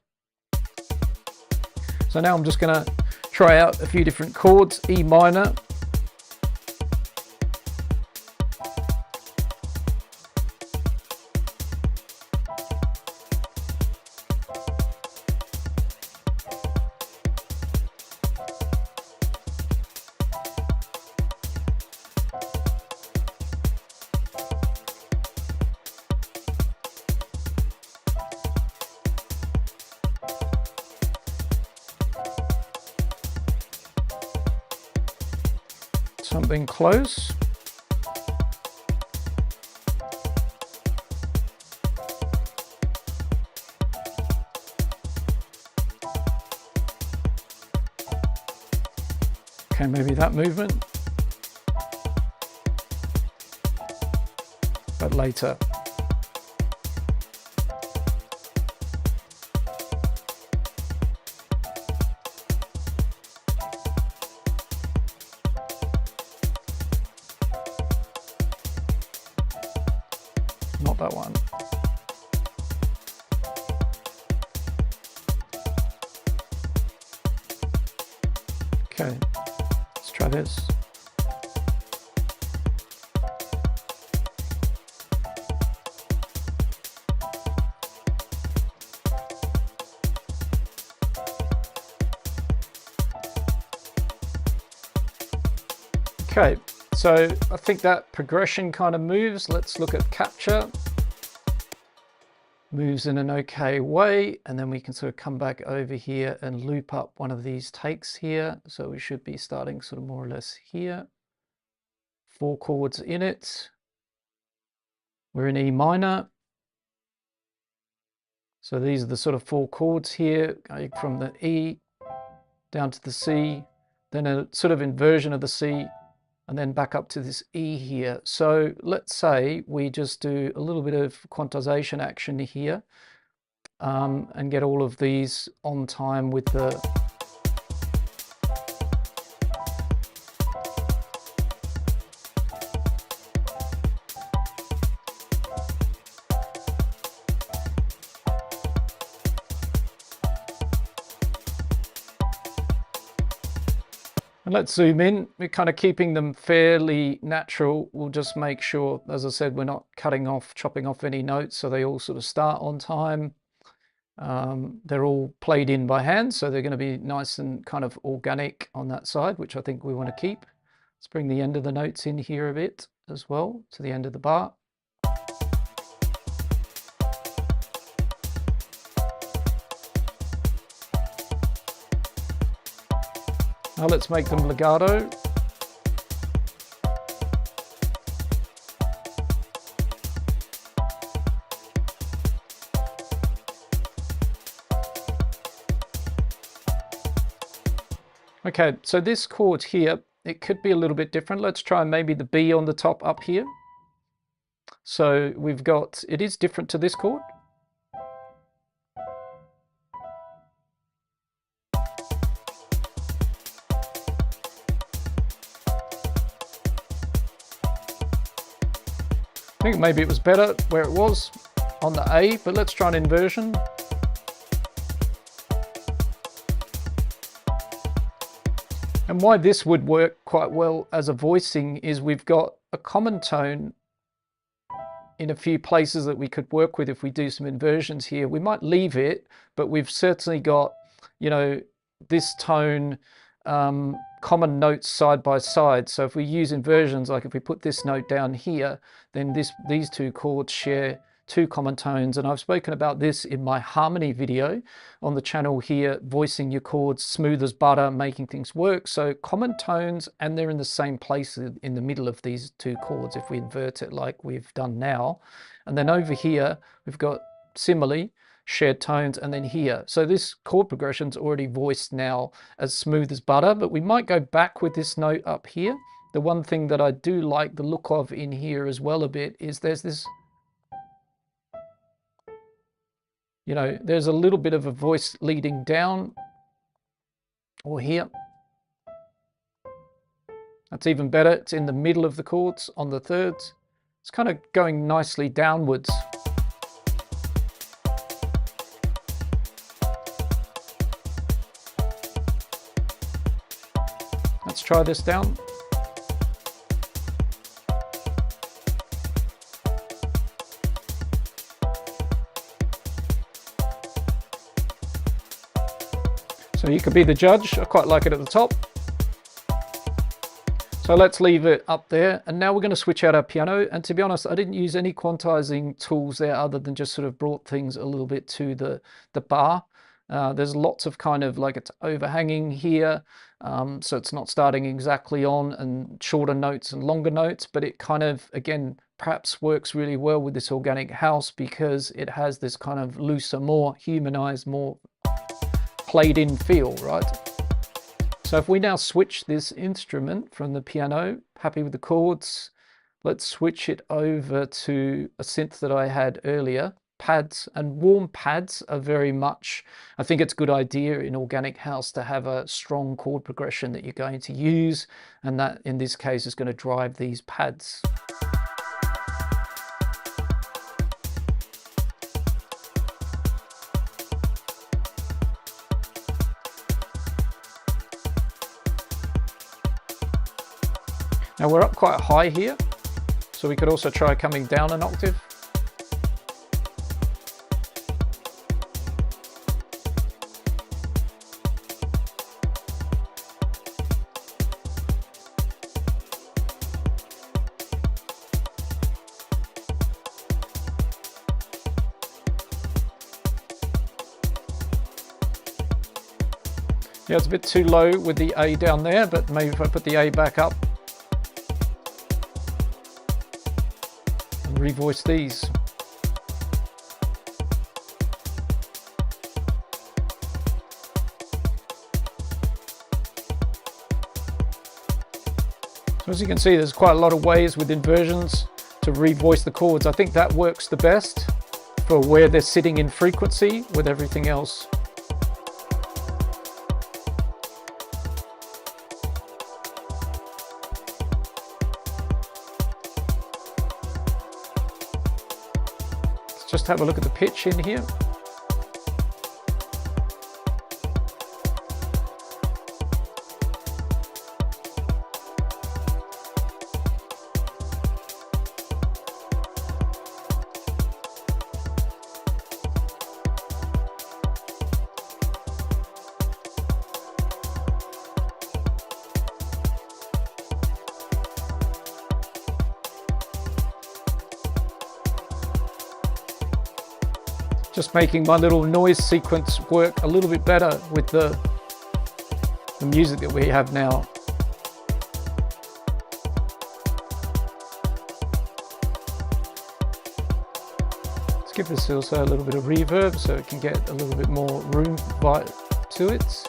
So now I'm just going to try out a few different chords. E minor. Something close. Okay, maybe that movement, but later. Not that one. Okay, let's try this. Okay, so I think that progression kind of moves. Let's look at capture. Moves in an okay way, and then we can sort of come back over here and loop up one of these takes here. So we should be starting sort of more or less here. 4 chords in it. We're in E minor. So these are the sort of 4 chords here, going from the E down to the C, then a sort of inversion of the C, and then back up to this E here. So let's say we just do a little bit of quantization action here and get all of these on time with the And let's zoom in. We're kind of keeping them fairly natural. We'll just make sure, as I said, we're not cutting off, chopping off any notes, so they all sort of start on time. They're all played in by hand, so they're going to be nice and kind of organic on that side, which I think we want to keep. Let's bring the end of the notes in here a bit as well, to the end of the bar. Now let's make them legato. Okay, so this chord here, it could be a little bit different. Let's try maybe the B on the top up here. So we've got, it is different to this chord. I think maybe it was better where it was on the A, but let's try an inversion. And why this would work quite well as a voicing is we've got a common tone in a few places that we could work with if we do some inversions here. We might leave it, but we've certainly got, you know, this tone, common notes side by side. So if we use inversions, like if we put this note down here, then these 2 chords share 2 common tones. And I've spoken about this in my harmony video on the channel here, voicing your chords smooth as butter, making things work. So common tones, and they're in the same place in the middle of these 2 chords if we invert it like we've done now. And then over here, we've got similarly shared tones, and then here. So this chord progression's already voiced now as smooth as butter, but we might go back with this note up here. The one thing that I do like the look of in here as well a bit is there's this, you know, there's a little bit of a voice leading down, or here. That's even better. It's in the middle of the chords on the thirds. It's kind of going nicely downwards. Let's try this down. So you could be the judge. I quite like it at the top. So let's leave it up there. And now we're going to switch out our piano. And to be honest, I didn't use any quantizing tools there other than just sort of brought things a little bit to the bar. There's lots of kind of like it's overhanging here. So it's not starting exactly on, and shorter notes and longer notes, but it kind of, again, perhaps works really well with this organic house because it has this kind of looser, more humanized, more played in feel, right? So if we now switch this instrument from the piano, happy with the chords, let's switch it over to a synth that I had earlier. Pads, and warm pads are very much, I think it's a good idea in organic house to have a strong chord progression that you're going to use, and that in this case is going to drive these pads. Now we're up quite high here, so we could also try coming down an octave. Yeah, it's a bit too low with the A down there, but maybe if I put the A back up and revoice these. So as you can see, there's quite a lot of ways with inversions to revoice the chords. I think that works the best for where they're sitting in frequency with everything else. Just have a look at the pitch in here. Just making my little noise sequence work a little bit better with the music that we have now. Let's give this also a little bit of reverb so it can get a little bit more room to it.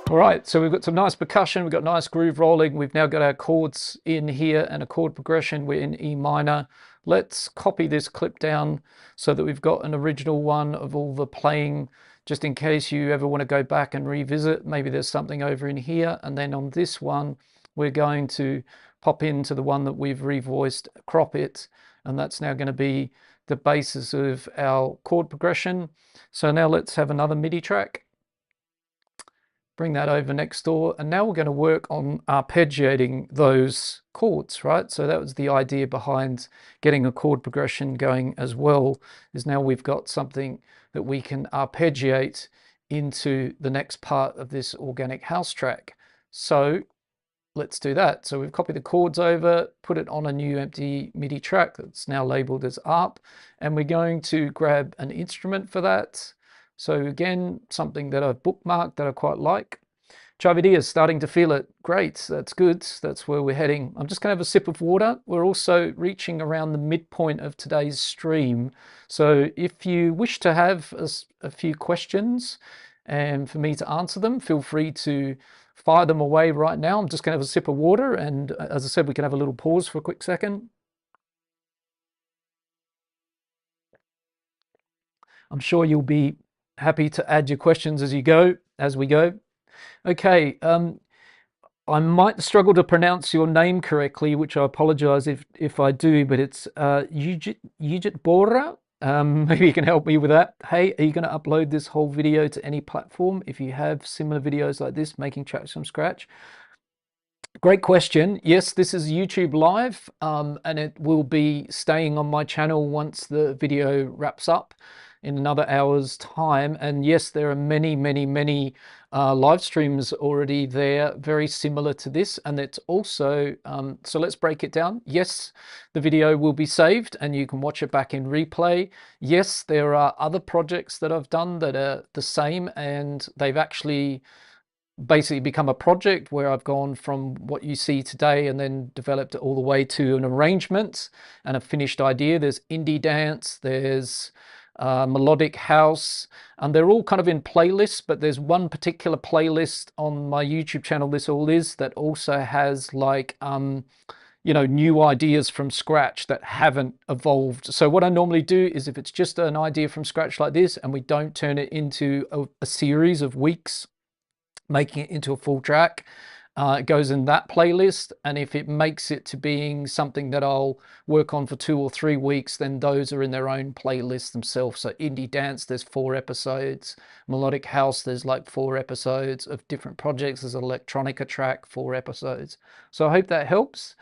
All right, so we've got some nice percussion, we've got nice groove rolling, we've now got our chords in here and a chord progression, we're in E minor. Let's copy this clip down so that we've got an original one of all the playing, just in case you ever want to go back and revisit. Maybe there's something over in here, and then on this one, we're going to pop into the one that we've revoiced, crop it, and that's now going to be the basis of our chord progression. So now let's have another MIDI track. Bring that over next door, and now we're going to work on arpeggiating those chords, right? So that was the idea behind getting a chord progression going as well, is now we've got something that we can arpeggiate into the next part of this organic house track. So let's do that. So we've copied the chords over, put it on a new empty MIDI track that's now labeled as ARP, and we're going to grab an instrument for that. So again, something that I've bookmarked that I quite like. Chavidia is starting to feel it. Great, that's good. That's where we're heading. I'm just going to have a sip of water. We're also reaching around the midpoint of today's stream. So if you wish to have a few questions and for me to answer them, feel free to fire them away right now. I'm just going to have a sip of water, and as I said, we can have a little pause for a quick second. I'm sure you'll be happy to add your questions as we go. Okay, I might struggle to pronounce your name correctly, which I apologize if I do, but it's Yujit Bora. Maybe you can help me with that. Hey, are you going to upload this whole video to any platform if you have similar videos like this, making tracks from scratch? Great question. Yes, this is YouTube Live, and it will be staying on my channel once the video wraps up in another hour's time. And yes, there are many live streams already there, very similar to this. And it's also, so let's break it down. Yes, the video will be saved and you can watch it back in replay. Yes, there are other projects that I've done that are the same, and they've actually basically become a project where I've gone from what you see today and then developed it all the way to an arrangement and a finished idea. There's indie dance, there's melodic house, and they're all kind of in playlists, but there's one particular playlist on my YouTube channel, This All Is, that also has like you know, new ideas from scratch that haven't evolved. So what I normally do is, if it's just an idea from scratch like this and we don't turn it into a series of weeks making it into a full track, it goes in that playlist. And if it makes it to being something that I'll work on for 2 or 3 weeks, then those are in their own playlist themselves. So indie dance, there's 4 episodes. Melodic house, there's like 4 episodes of different projects. There's an electronica track, 4 episodes. So I hope that helps.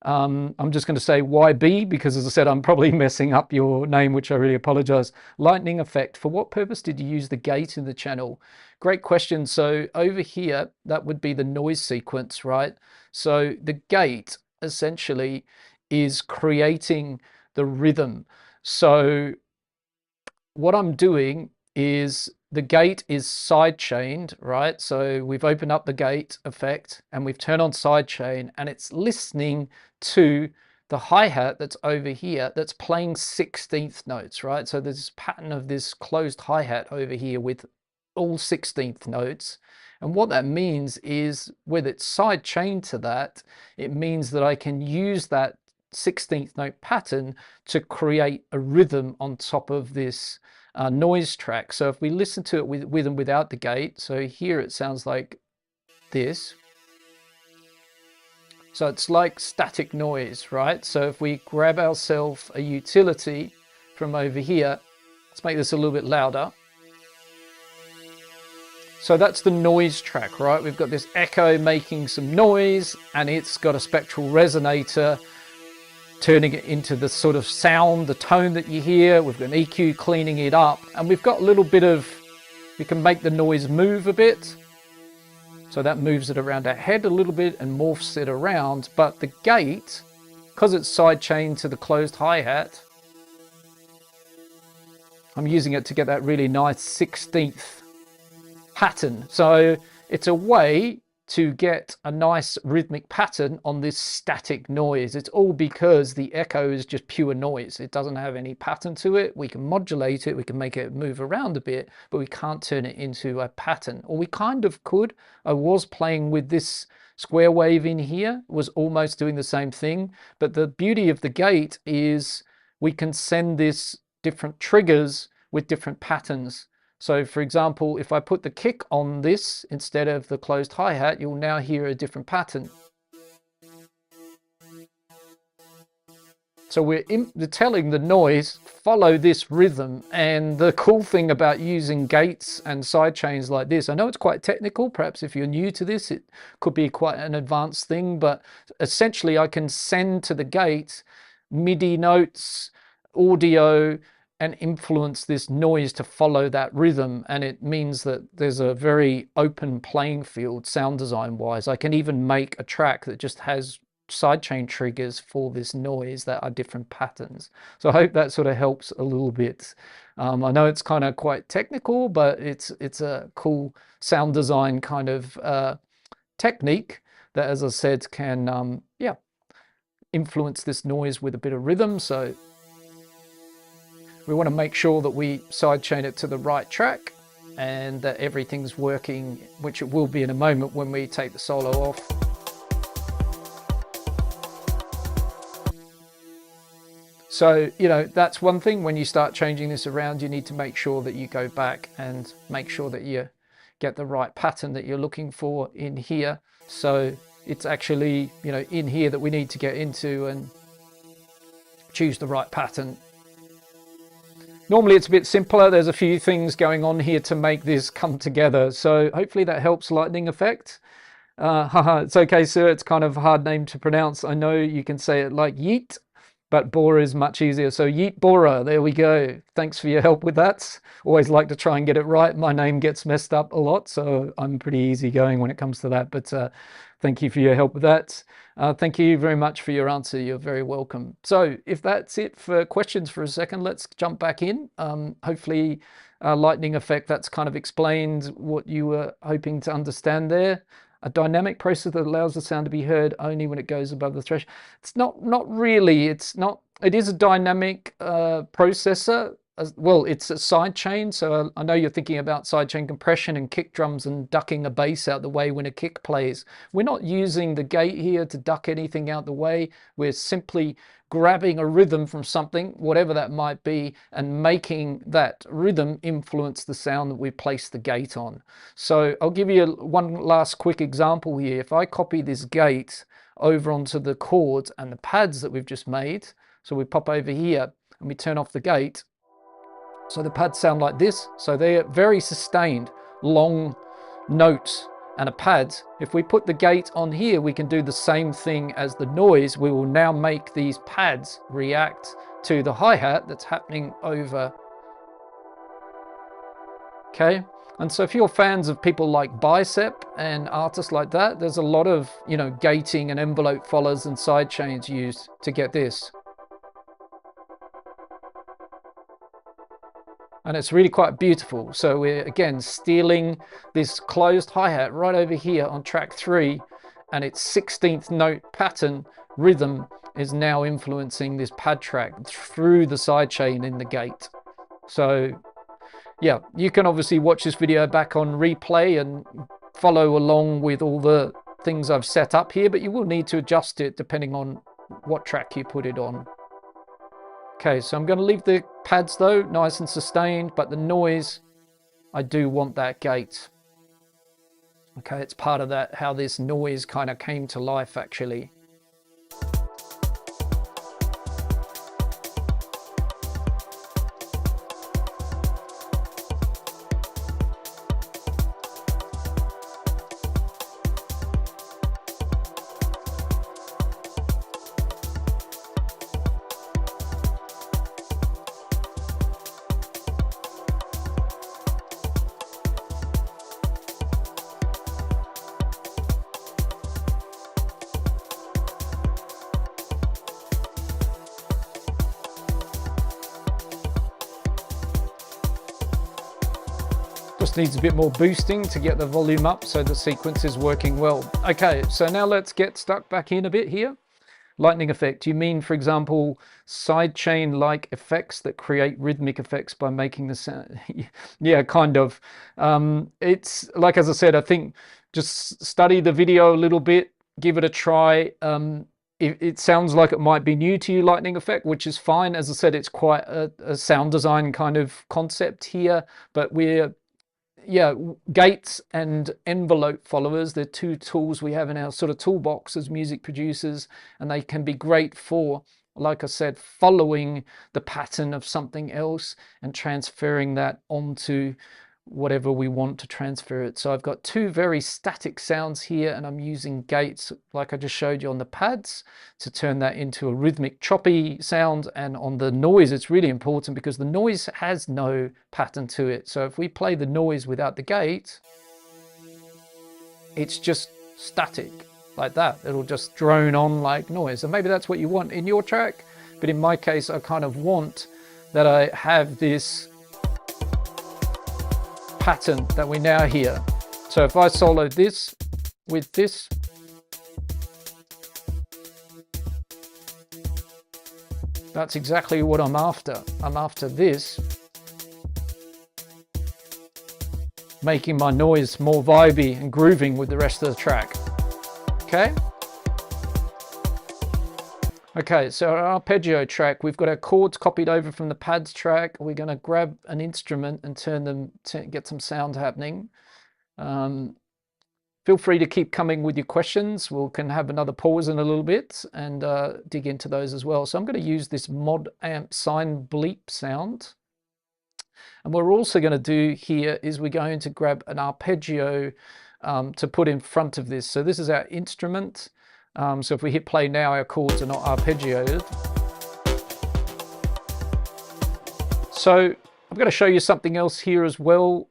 I'm just going to say YB because, as I said, I'm probably messing up your name, which I really apologize. Lightning effect. For what purpose did you use the gate in the channel? Great question. So over here, that would be the noise sequence, right? So the gate essentially is creating the rhythm. So what I'm doing is, the gate is sidechained, right? So we've opened up the gate effect and we've turned on sidechain, and it's listening to the hi-hat that's over here that's playing 16th notes, right? So there's this pattern of this closed hi-hat over here with all 16th notes. And what that means is, with it sidechained to that, it means that I can use that 16th note pattern to create a rhythm on top of this noise track. So if we listen to it with and without the gate, so here it sounds like this. So it's like static noise, right? So if we grab ourselves a utility from over here, let's make this a little bit louder. So that's the noise track, right? We've got this echo making some noise, and it's got a spectral resonator turning it into the sort of sound, the tone that you hear. We've got an EQ cleaning it up, and we've got a little bit of, we can make the noise move a bit. So that moves it around our head a little bit and morphs it around. But the gate, because it's sidechained to the closed hi-hat, I'm using it to get that really nice 16th pattern. So it's a way to get a nice rhythmic pattern on this static noise. It's all because the echo is just pure noise. It doesn't have any pattern to it. We can modulate it, we can make it move around a bit, but we can't turn it into a pattern. Or we kind of could. I was playing with this square wave in here, was almost doing the same thing. But the beauty of the gate is we can send this different triggers with different patterns. So for example, if I put the kick on this instead of the closed hi-hat, you'll now hear a different pattern. So we're telling the noise, follow this rhythm. And the cool thing about using gates and sidechains like this, I know it's quite technical, perhaps if you're new to this, it could be quite an advanced thing, but essentially I can send to the gate MIDI notes, audio, and influence this noise to follow that rhythm. And it means that there's a very open playing field sound design wise. I can even make a track that just has sidechain triggers for this noise that are different patterns. So I hope that sort of helps a little bit. I know it's kind of quite technical, but it's a cool sound design kind of technique that, as I said, can yeah, influence this noise with a bit of rhythm. So we want to make sure that we sidechain it to the right track and that everything's working, which it will be in a moment when we take the solo off. So, you know, that's one thing. When you start changing this around, you need to make sure that you go back and make sure that you get the right pattern that you're looking for in here. So it's actually, you know, in here that we need to get into and choose the right pattern. Normally it's a bit simpler. There's a few things going on here to make this come together. So hopefully that helps. Lightning effect. It's okay, sir. It's kind of a hard name to pronounce. I know you can say it like yeet, but Bora is much easier. So yeet Bora, there we go. Thanks for your help with that. Always like to try and get it right. My name gets messed up a lot, so I'm pretty easygoing when it comes to that. But thank you for your help with that. Thank you very much for your answer. You're very welcome. So if that's it for questions for a second, let's jump back in. Hopefully lightning effect, that's kind of explained what you were hoping to understand there. A dynamic process that allows the sound to be heard only when it goes above the threshold. It's not really. It is a dynamic processor. Well, it's a side chain. So I know you're thinking about side chain compression and kick drums and ducking a bass out the way when a kick plays. We're not using the gate here to duck anything out the way. We're simply grabbing a rhythm from something, whatever that might be, and making that rhythm influence the sound that we place the gate on. So I'll give you one last quick example here. If I copy this gate over onto the chords and the pads that we've just made, so we pop over here and we turn off the gate, so the pads sound like this. So they're very sustained, long notes and a pad. If we put the gate on here, we can do the same thing as the noise. We will now make these pads react to the hi-hat that's happening over. Okay, and so if you're fans of people like Bicep and artists like that, there's a lot of, you know, gating and envelope followers and side chains used to get this. And it's really quite beautiful. So we're again stealing this closed hi-hat right over here on track 3, and its 16th note pattern rhythm is now influencing this pad track through the sidechain in the gate. So yeah, you can obviously watch this video back on replay and follow along with all the things I've set up here, but you will need to adjust it depending on what track you put it on. Okay, so I'm going to leave the pads though nice and sustained, but the noise, I do want that gate. Okay, it's part of that, how this noise kind of came to life actually. Just needs a bit more boosting to get the volume up so the sequence is working well. Okay, so now let's get stuck back in a bit here. Lightning effect, you mean, for example, sidechain-like effects that create rhythmic effects by making the sound? Yeah, kind of. It's, like, as I said, I think just study the video a little bit, give it a try. It sounds like it might be new to you, lightning effect, which is fine. As I said, it's quite a sound design kind of concept here, but we're, yeah, gates and envelope followers, they're two tools we have in our sort of toolbox as music producers, and they can be great for, like I said, following the pattern of something else and transferring that onto whatever we want to transfer it. So I've got two very static sounds here, and I'm using gates like I just showed you on the pads to turn that into a rhythmic choppy sound. And on the noise, it's really important because the noise has no pattern to it. So if we play the noise without the gate, it's just static like that. It'll just drone on like noise, and maybe that's what you want in your track, but in my case I kind of want that I have this pattern that we now hear. So if I solo this with this, that's exactly what I'm after. I'm after this, making my noise more vibey and grooving with the rest of the track. Okay? Okay, so our arpeggio track, we've got our chords copied over from the pads track. We're going to grab an instrument and turn them to get some sound happening. Feel free to keep coming with your questions. We can have another pause in a little bit and dig into those as well. So I'm going to use this mod amp sine bleep sound. And what we're also going to do here is we're going to grab an arpeggio to put in front of this. So this is our instrument. So if we hit play now, our chords are not arpeggiated. So I'm going to show you something else here as well.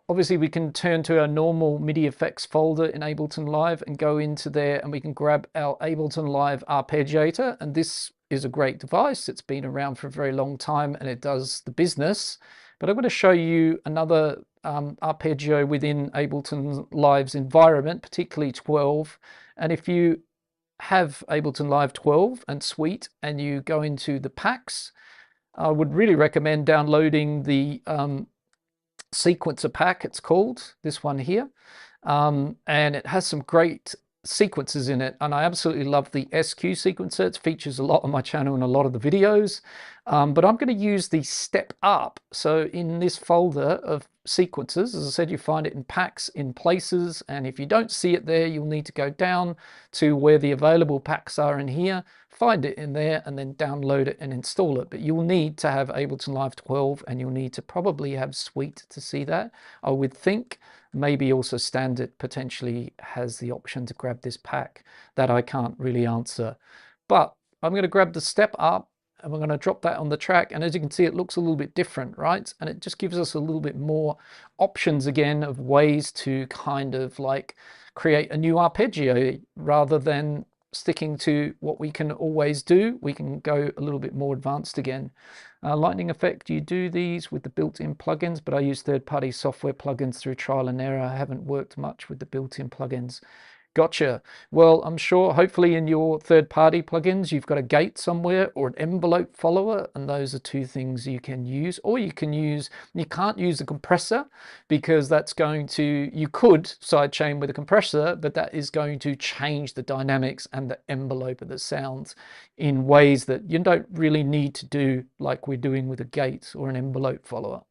Obviously we can turn to our normal MIDI effects folder in Ableton Live and go into there, and we can grab our Ableton Live arpeggiator. And this is a great device. It's been around for a very long time and it does the business. But I'm going to show you another arpeggio within Ableton Live's environment, particularly 12. And if you have Ableton Live 12 and Suite and you go into the packs, I would really recommend downloading the sequencer pack, it's called, this one here. And it has some great sequences in it, and I absolutely love the SQ sequencer. It features a lot on my channel and a lot of the videos. But I'm going to use the step up. So in this folder of sequences, as I said, you find it in packs in places, and if you don't see it there, you'll need to go down to where the available packs are in here, find it in there, and then download it and install it. But you'll need to have Ableton Live 12, and you'll need to probably have Suite to see that, I would think. Maybe also Standard potentially has the option to grab this pack. That I can't really answer. But I'm going to grab the step up, and we're going to drop that on the track. And as you can see, it looks a little bit different, right? And it just gives us a little bit more options again of ways to kind of like create a new arpeggio rather than sticking to what we can always do. We can go a little bit more advanced again. Lightning effect, you do these with the built-in plugins, but I use third-party software plugins through trial and error. I haven't worked much with the built-in plugins. Gotcha. Well, I'm sure hopefully in your third-party plugins you've got a gate somewhere or an envelope follower, and those are two things you can use. Or you can't use the compressor, because that's going to, you could sidechain with a compressor, but that is going to change the dynamics and the envelope of the sounds in ways that you don't really need to do like we're doing with a gate or an envelope follower.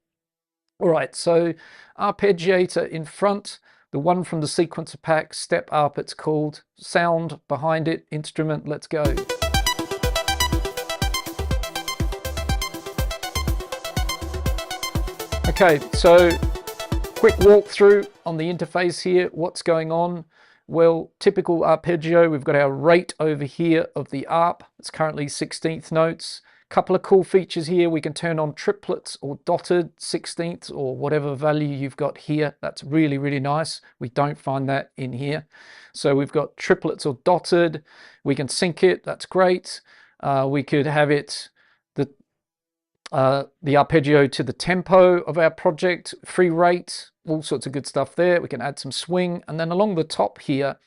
All right, so arpeggiator in front. The one from the sequencer pack, step up it's called, sound behind it, instrument, let's go. Okay, so quick walkthrough on the interface here. What's going on? Well, typical arpeggio, we've got our rate over here of the arp. It's currently 16th notes. Couple of cool features here. We can turn on triplets or dotted 16ths or whatever value you've got here. That's really, really nice. We don't find that in here. So we've got triplets or dotted. We can sync it. That's great. We could have it the arpeggio to the tempo of our project, free rate, all sorts of good stuff there. We can add some swing, and then along the top here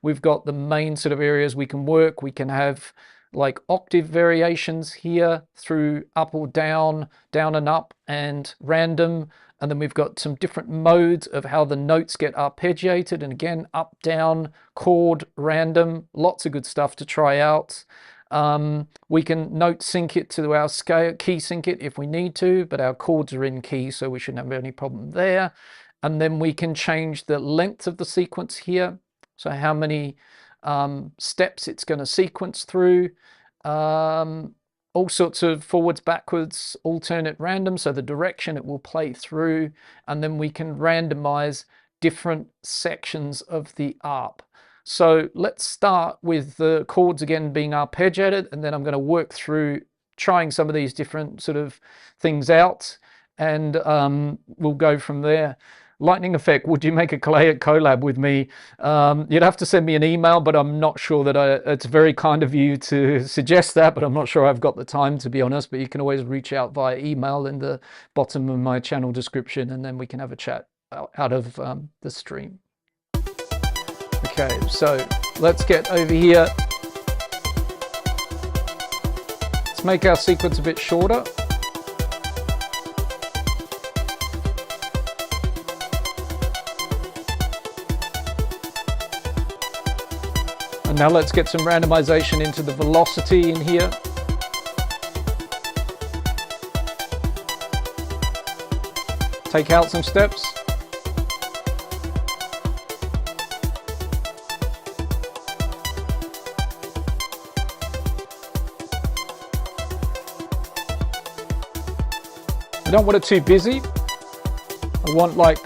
we've got the main sort of areas we can work. We can have like octave variations here through up or down, down and up, and random. And then we've got some different modes of how the notes get arpeggiated, and again, up, down, chord, random, lots of good stuff to try out. We can note sync it to our scale, key sync it if we need to, but our chords are in key, so we shouldn't have any problem there. And then we can change the length of the sequence here. So how many steps it's going to sequence through, all sorts of forwards, backwards, alternate random, so the direction it will play through, and then we can randomize different sections of the arp. So let's start with the chords again being arpeggiated, and then I'm going to work through trying some of these different sort of things out, and we'll go from there. Lightning effect, would you make a collab with me? You'd have to send me an email, but I'm not sure that it's very kind of you to suggest that, but I'm not sure I've got the time, to be honest. But you can always reach out via email in the bottom of my channel description, and then we can have a chat out of the stream. Okay, so let's get over here. Let's make our sequence a bit shorter. And now let's get some randomization into the velocity in here. Take out some steps. I don't want it too busy. I want like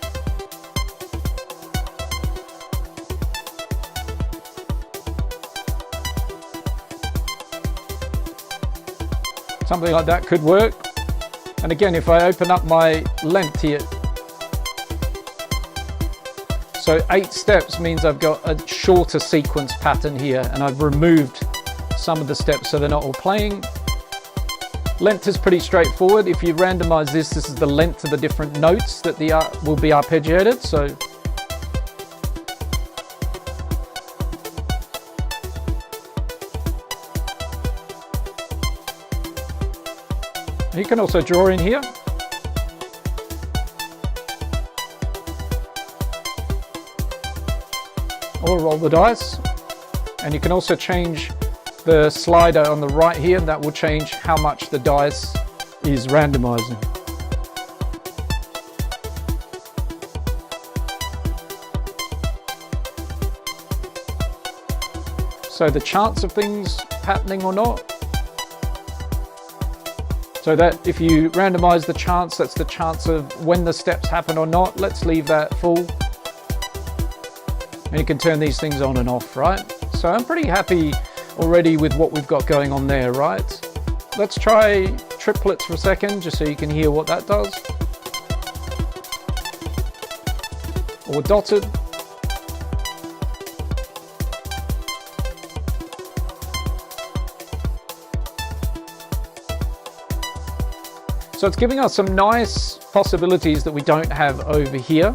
something like that could work. And again, if I open up my length here, so 8 steps means I've got a shorter sequence pattern here, and I've removed some of the steps so they're not all playing. Length is pretty straightforward. If you randomize this, this is the length of the different notes that will be arpeggiated. So you can also draw in here. Or roll the dice. And you can also change the slider on the right here, and that will change how much the dice is randomizing. So the chance of things happening or not. So that if you randomize the chance, that's the chance of when the steps happen or not. Let's leave that full. And you can turn these things on and off, right? So I'm pretty happy already with what we've got going on there, right? Let's try triplets for a second, just so you can hear what that does. Or dotted. So it's giving us some nice possibilities that we don't have over here.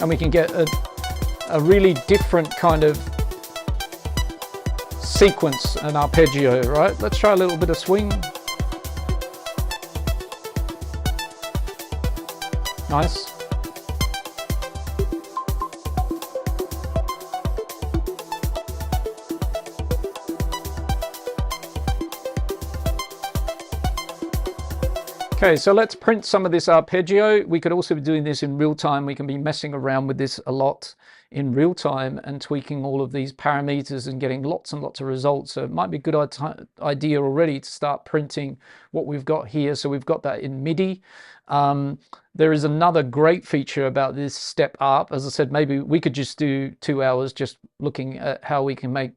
And we can get a really different kind of sequence and arpeggio, right? Let's try a little bit of swing. Nice. Okay, so let's print some of this arpeggio. We could also be doing this in real time. We can be messing around with this a lot in real time and tweaking all of these parameters and getting lots and lots of results. So it might be a good idea already to start printing what we've got here. So we've got that in MIDI. There is another great feature about this step up. As I said, maybe we could just do 2 hours just looking at how we can make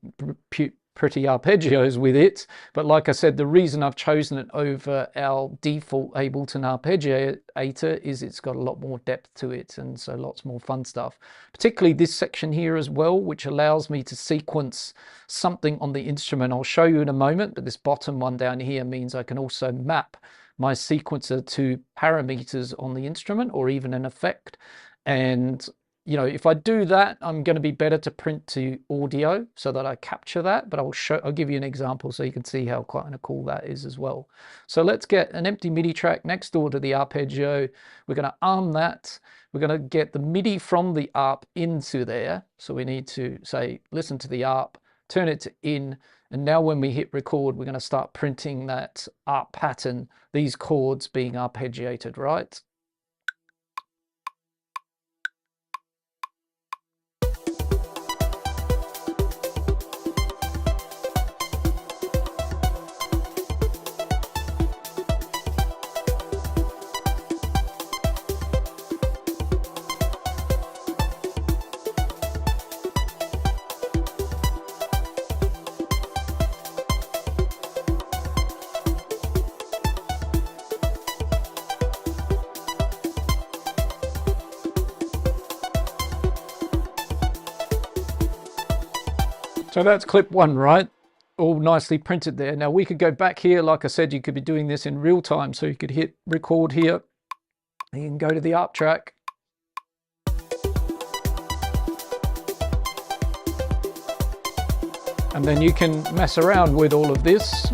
pretty arpeggios with it. But like I said, the reason I've chosen it over our default Ableton arpeggiator is it's got a lot more depth to it, and so lots more fun stuff. Particularly this section here as well, which allows me to sequence something on the instrument. I'll show you in a moment, but this bottom one down here means I can also map my sequencer to parameters on the instrument or even an effect. And you know, if I do that, I'm going to be better to print to audio so that I capture that, but I'll give you an example so you can see how kind of cool that is as well. So let's get an empty MIDI track next door to the arpeggio. We're going to arm that. We're going to get the MIDI from the ARP into there. So we need to say, listen to the ARP, turn it to in, and now when we hit record, we're going to start printing that ARP pattern, these chords being arpeggiated, right? So that's clip 1, right? All nicely printed there. Now we could go back here. Like I said, you could be doing this in real time. So you could hit record here. And you can go to the ARP track. And then you can mess around with all of this.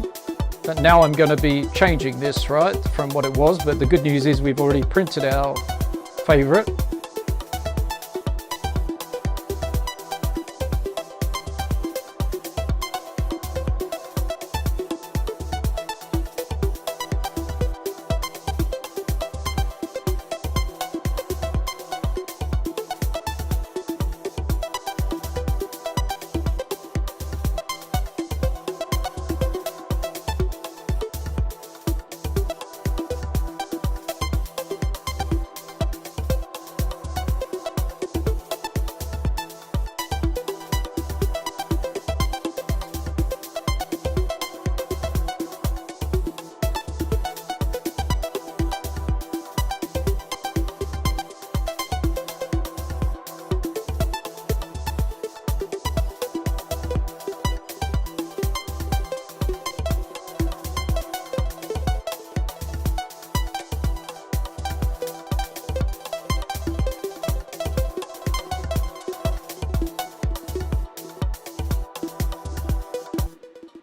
But now I'm going to be changing this, right, from what it was. But the good news is we've already printed our favorite.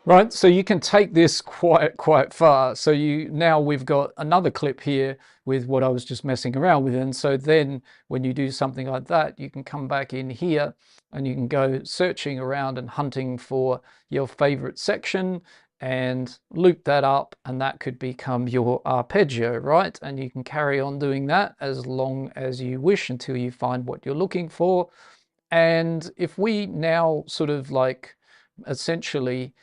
Right, so you can take this quite far. So now we've got another clip here with what I was just messing around with. And so then when you do something like that, you can come back in here and you can go searching around and hunting for your favorite section and loop that up, and that could become your arpeggio, right? And you can carry on doing that as long as you wish until you find what you're looking for. And if we now sort of like essentially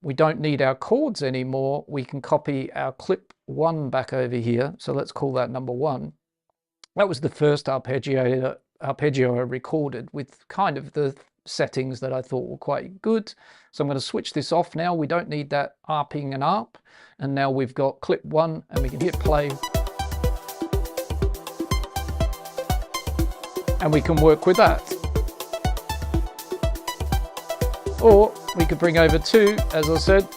we don't need our chords anymore, we can copy our clip 1 back over here. So let's call that number 1. That was the first arpeggio I recorded with kind of the settings that I thought were quite good. So I'm going to switch this off now. We don't need that arping and arp. And now we've got clip 1 and we can hit play. And we can work with that. Or we could bring over 2, as I said,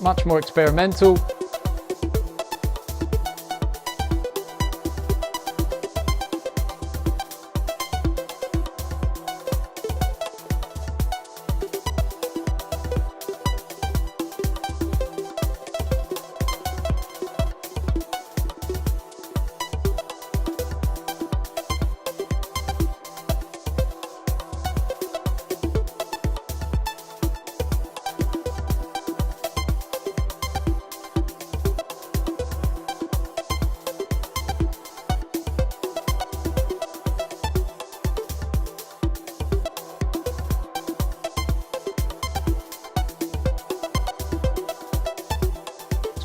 much more experimental.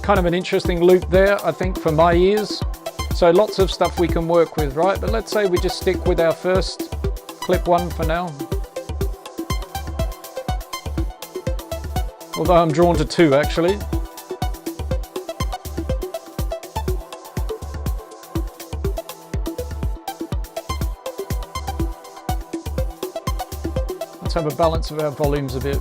Kind of an interesting loop there, I think, for my ears. So lots of stuff we can work with, right? But let's say we just stick with our first clip 1 for now. Although I'm drawn to 2 actually. Let's have a balance of our volumes a bit.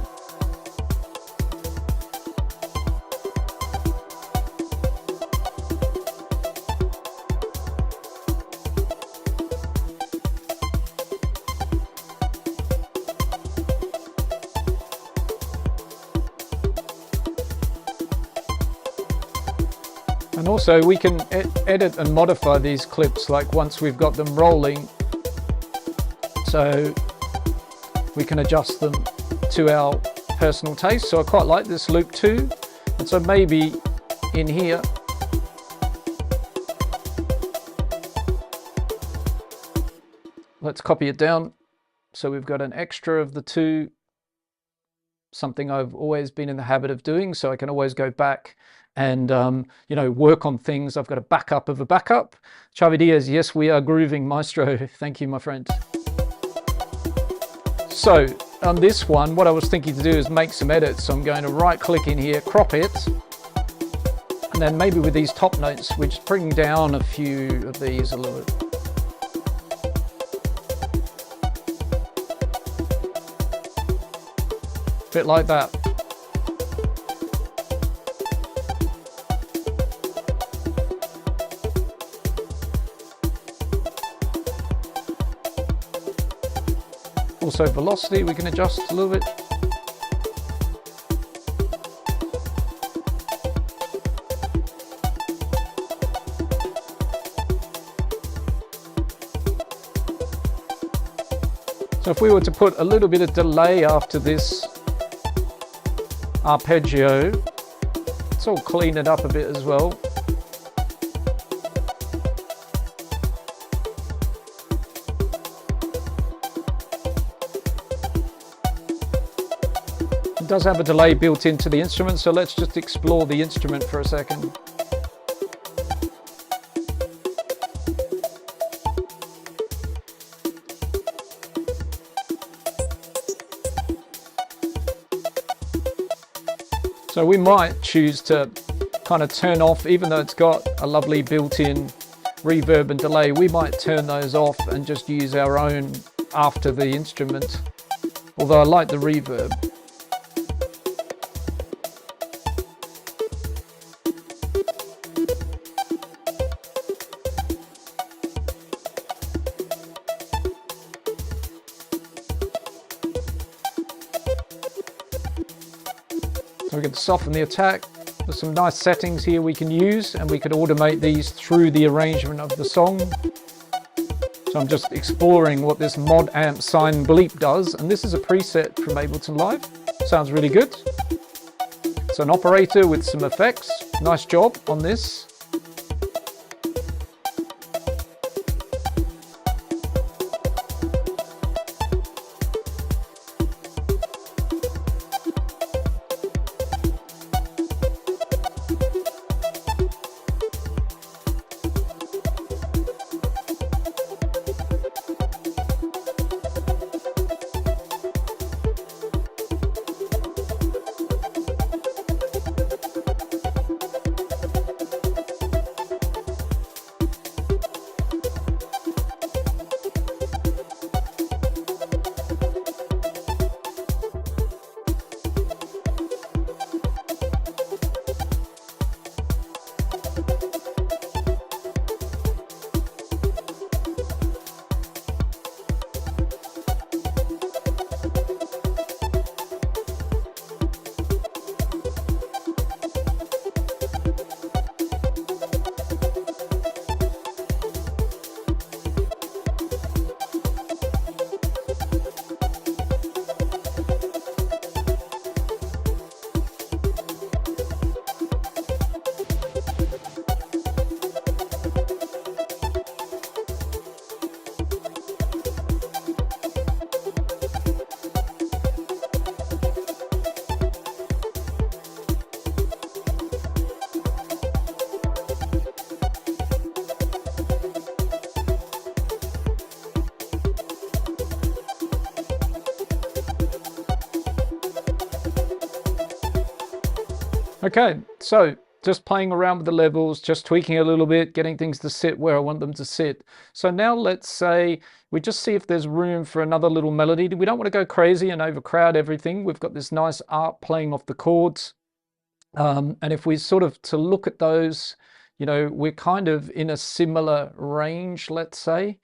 And also we can edit and modify these clips like once we've got them rolling, so we can adjust them to our personal taste. So I quite like this loop too, and so maybe in here let's copy it down so we've got an extra of the 2, something I've always been in the habit of doing, so I can always go back and you know, work on things. I've got a backup of a backup. Xavi Diaz, yes, we are grooving, maestro. Thank you, my friend. So on this one, what I was thinking to do is make some edits. So I'm going to right click in here, crop it, and then maybe with these top notes, we just bring down a few of these a little bit. Bit like that. Also velocity we can adjust a little bit. So if we were to put a little bit of delay after this arpeggio, let's all clean it up a bit as well. It does have a delay built into the instrument, so let's just explore the instrument for a second. So we might choose to kind of turn off, even though it's got a lovely built-in reverb and delay, we might turn those off and just use our own after the instrument. Although I like the reverb. So we can soften the attack. There's some nice settings here we can use, and we could automate these through the arrangement of the song. So I'm just exploring what this mod amp sine bleep does, and this is a preset from Ableton Live. Sounds really good. So an operator with some effects. Nice job on this. Okay, so just playing around with the levels, just tweaking a little bit, getting things to sit where I want them to sit. So now let's say we just see if there's room for another little melody. We don't want to go crazy and overcrowd everything. We've got this nice art playing off the chords. And if we sort of to look at those, you know, we're kind of in a similar range, let's say.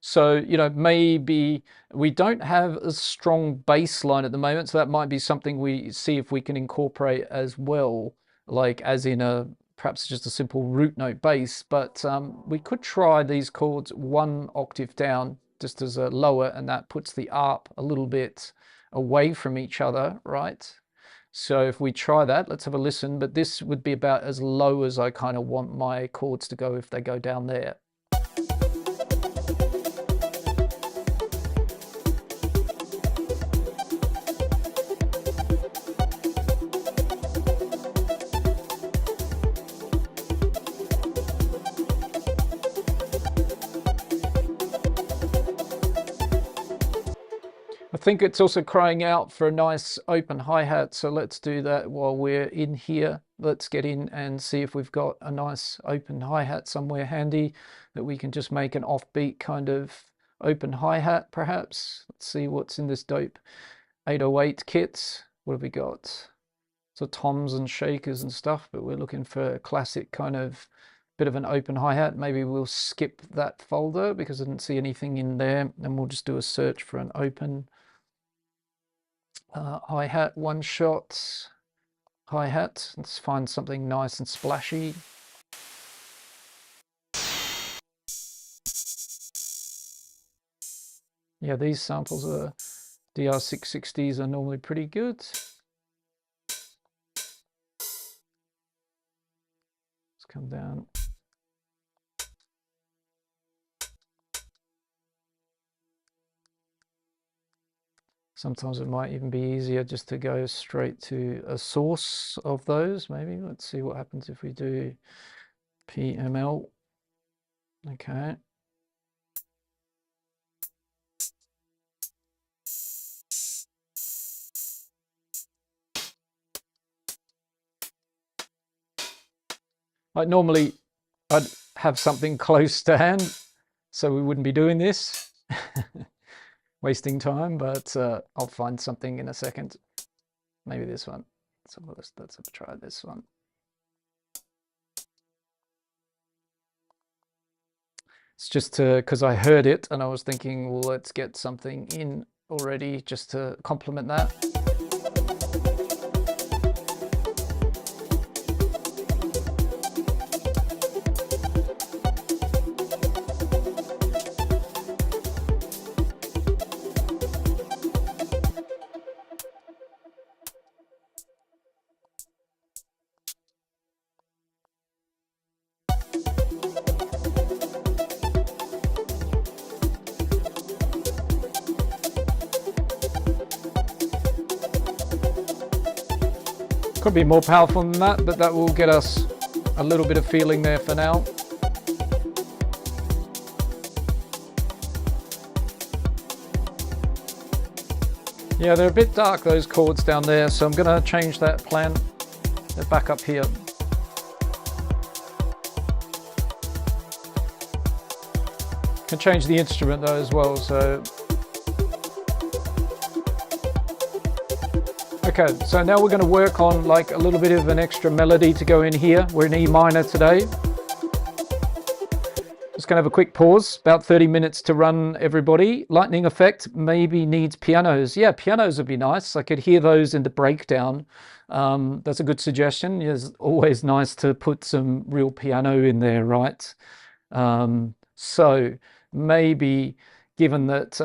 So, you know, maybe we don't have a strong bass line at the moment, so that might be something we see if we can incorporate as well, like as in a perhaps just a simple root note bass. But we could try these chords one octave down just as a lower, and that puts the arp a little bit away from each other, right? So if we try that, let's have a listen, but this would be about as low as I kind of want my chords to go if they go down there. I think it's also crying out for a nice open hi-hat, so let's do that while we're in here. Let's get in and see if we've got a nice open hi-hat somewhere handy that we can just make an offbeat kind of open hi-hat perhaps. Let's see what's in this dope 808 kit. What have we got? So toms and shakers and stuff, but we're looking for a classic kind of bit of an open hi-hat. Maybe we'll skip that folder because I didn't see anything in there, and we'll just do a search for an open hi-hat, one shot hi-hat. Let's find something nice and splashy. Yeah, these samples are DR660s are normally pretty good. Let's come down. Sometimes it might even be easier just to go straight to a source of those, maybe. Let's see what happens if we do PML. Okay. Like normally I'd have something close to hand, so we wouldn't be doing this. Wasting time, but I'll find something in a second. Maybe this one. So let's have a try this one. It's just because I heard it and I was thinking, well, let's get something in already just to complement that. Could be more powerful than that, but that will get us a little bit of feeling there for now. Yeah, they're a bit dark, those chords down there, so I'm going to change that plan. They're back up here. Can change the instrument though as well, so. Okay, so now we're going to work on like a little bit of an extra melody to go in here. We're in E minor today. Just going to have a quick pause, about 30 minutes to run, everybody. Lightning effect maybe needs pianos. Yeah, pianos would be nice. I could hear those in the breakdown. That's a good suggestion. It's always nice to put some real piano in there, right? So maybe, given that,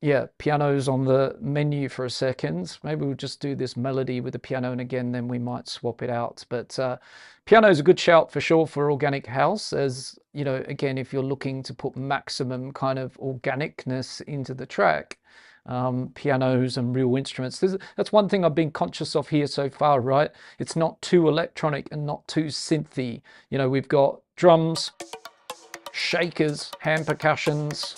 yeah, piano's on the menu for a second, maybe we'll just do this melody with the piano, and again, then we might swap it out. But piano is a good shout for sure for organic house, as you know, again, if you're looking to put maximum kind of organicness into the track, pianos and real instruments. That's one thing I've been conscious of here so far, right? It's not too electronic and not too synthy. You know, we've got drums, shakers, hand percussions,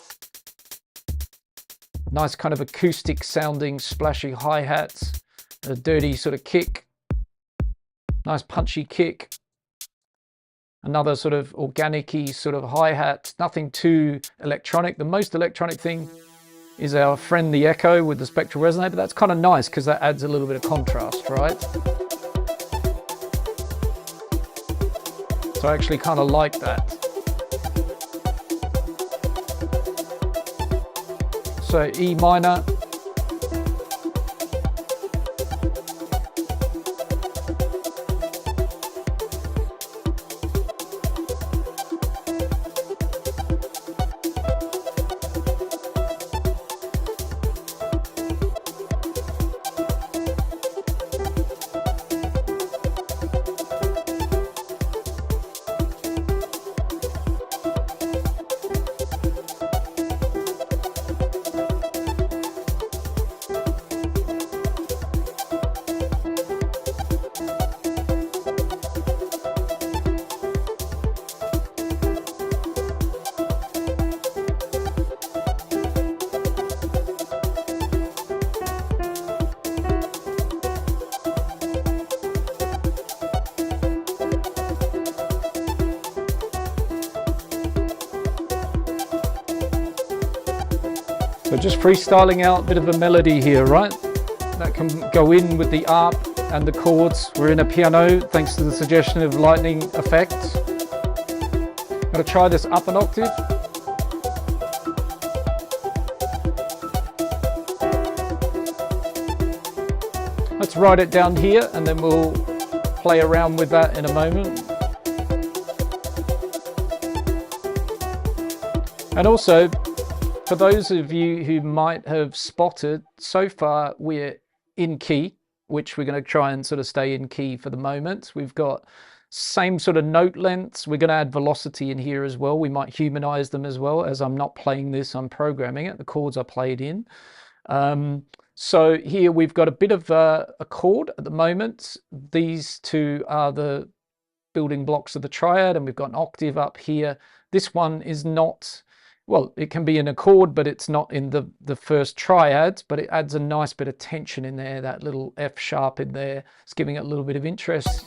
nice kind of acoustic sounding splashy hi-hats, a dirty sort of kick, nice punchy kick, another sort of organic-y sort of hi-hat, nothing too electronic. The most electronic thing is our friend the echo with the spectral resonator. That's kind of nice because that adds a little bit of contrast, right? So I actually kind of like that. So E minor. So just freestyling out a bit of a melody here, right? That can go in with the ARP and the chords. We're in a piano, thanks to the suggestion of lightning effects. I'm going to try this up an octave. Let's write it down here and then we'll play around with that in a moment. And also, for those of you who might have spotted, so far we're in key, which we're going to try and sort of stay in key for the moment. We've got same sort of note lengths. We're going to add velocity in here as well. We might humanize them as well. As I'm not playing this, I'm programming it. The chords are played in. So here we've got a bit of a chord at the moment. These two are the building blocks of the triad, and we've got an octave up here. This one is not... Well, it can be in a chord, but it's not in the first triad, but it adds a nice bit of tension in there, that little F sharp in there. It's giving it a little bit of interest.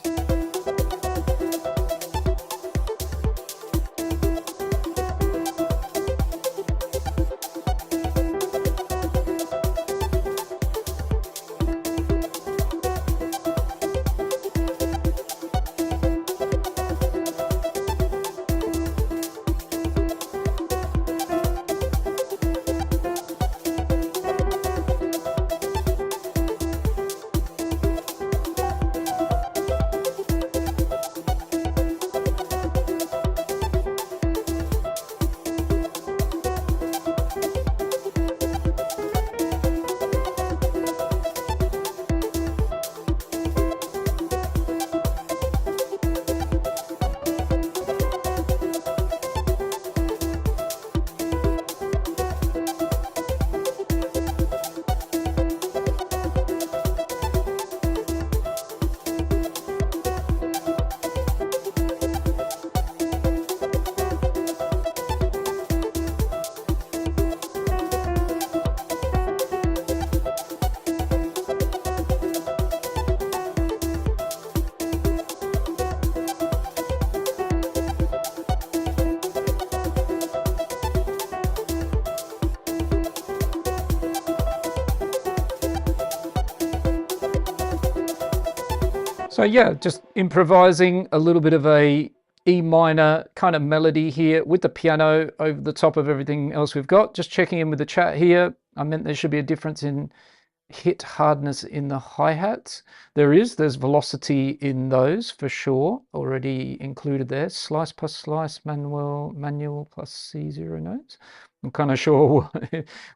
So yeah, just improvising a little bit of a E minor kind of melody here with the piano over the top of everything else we've got. Just checking in with the chat here. I meant there should be a difference in hit hardness in the hi-hats. There's velocity in those for sure, already included there. Slice plus slice, manual plus C0 notes. I'm kind of sure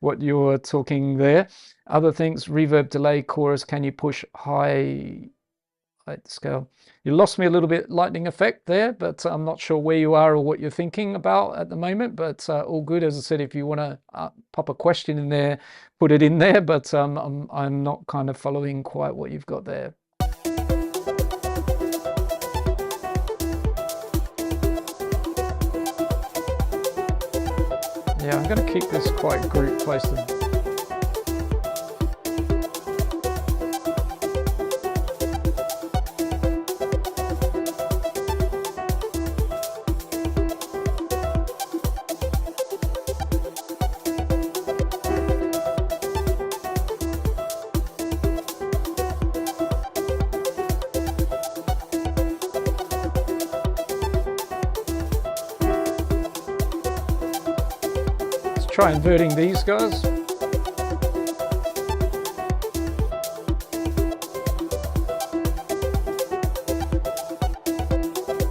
what you're talking there. Other things, reverb, delay, chorus, can you push high scale? You lost me a little bit, lightning effect there, but I'm not sure where you are or what you're thinking about at the moment, but all good. As I said, if you want to pop a question in there, put it in there, but I'm not kind of following quite what you've got there. Yeah, I'm going to keep this quite group placed. Try inverting these guys.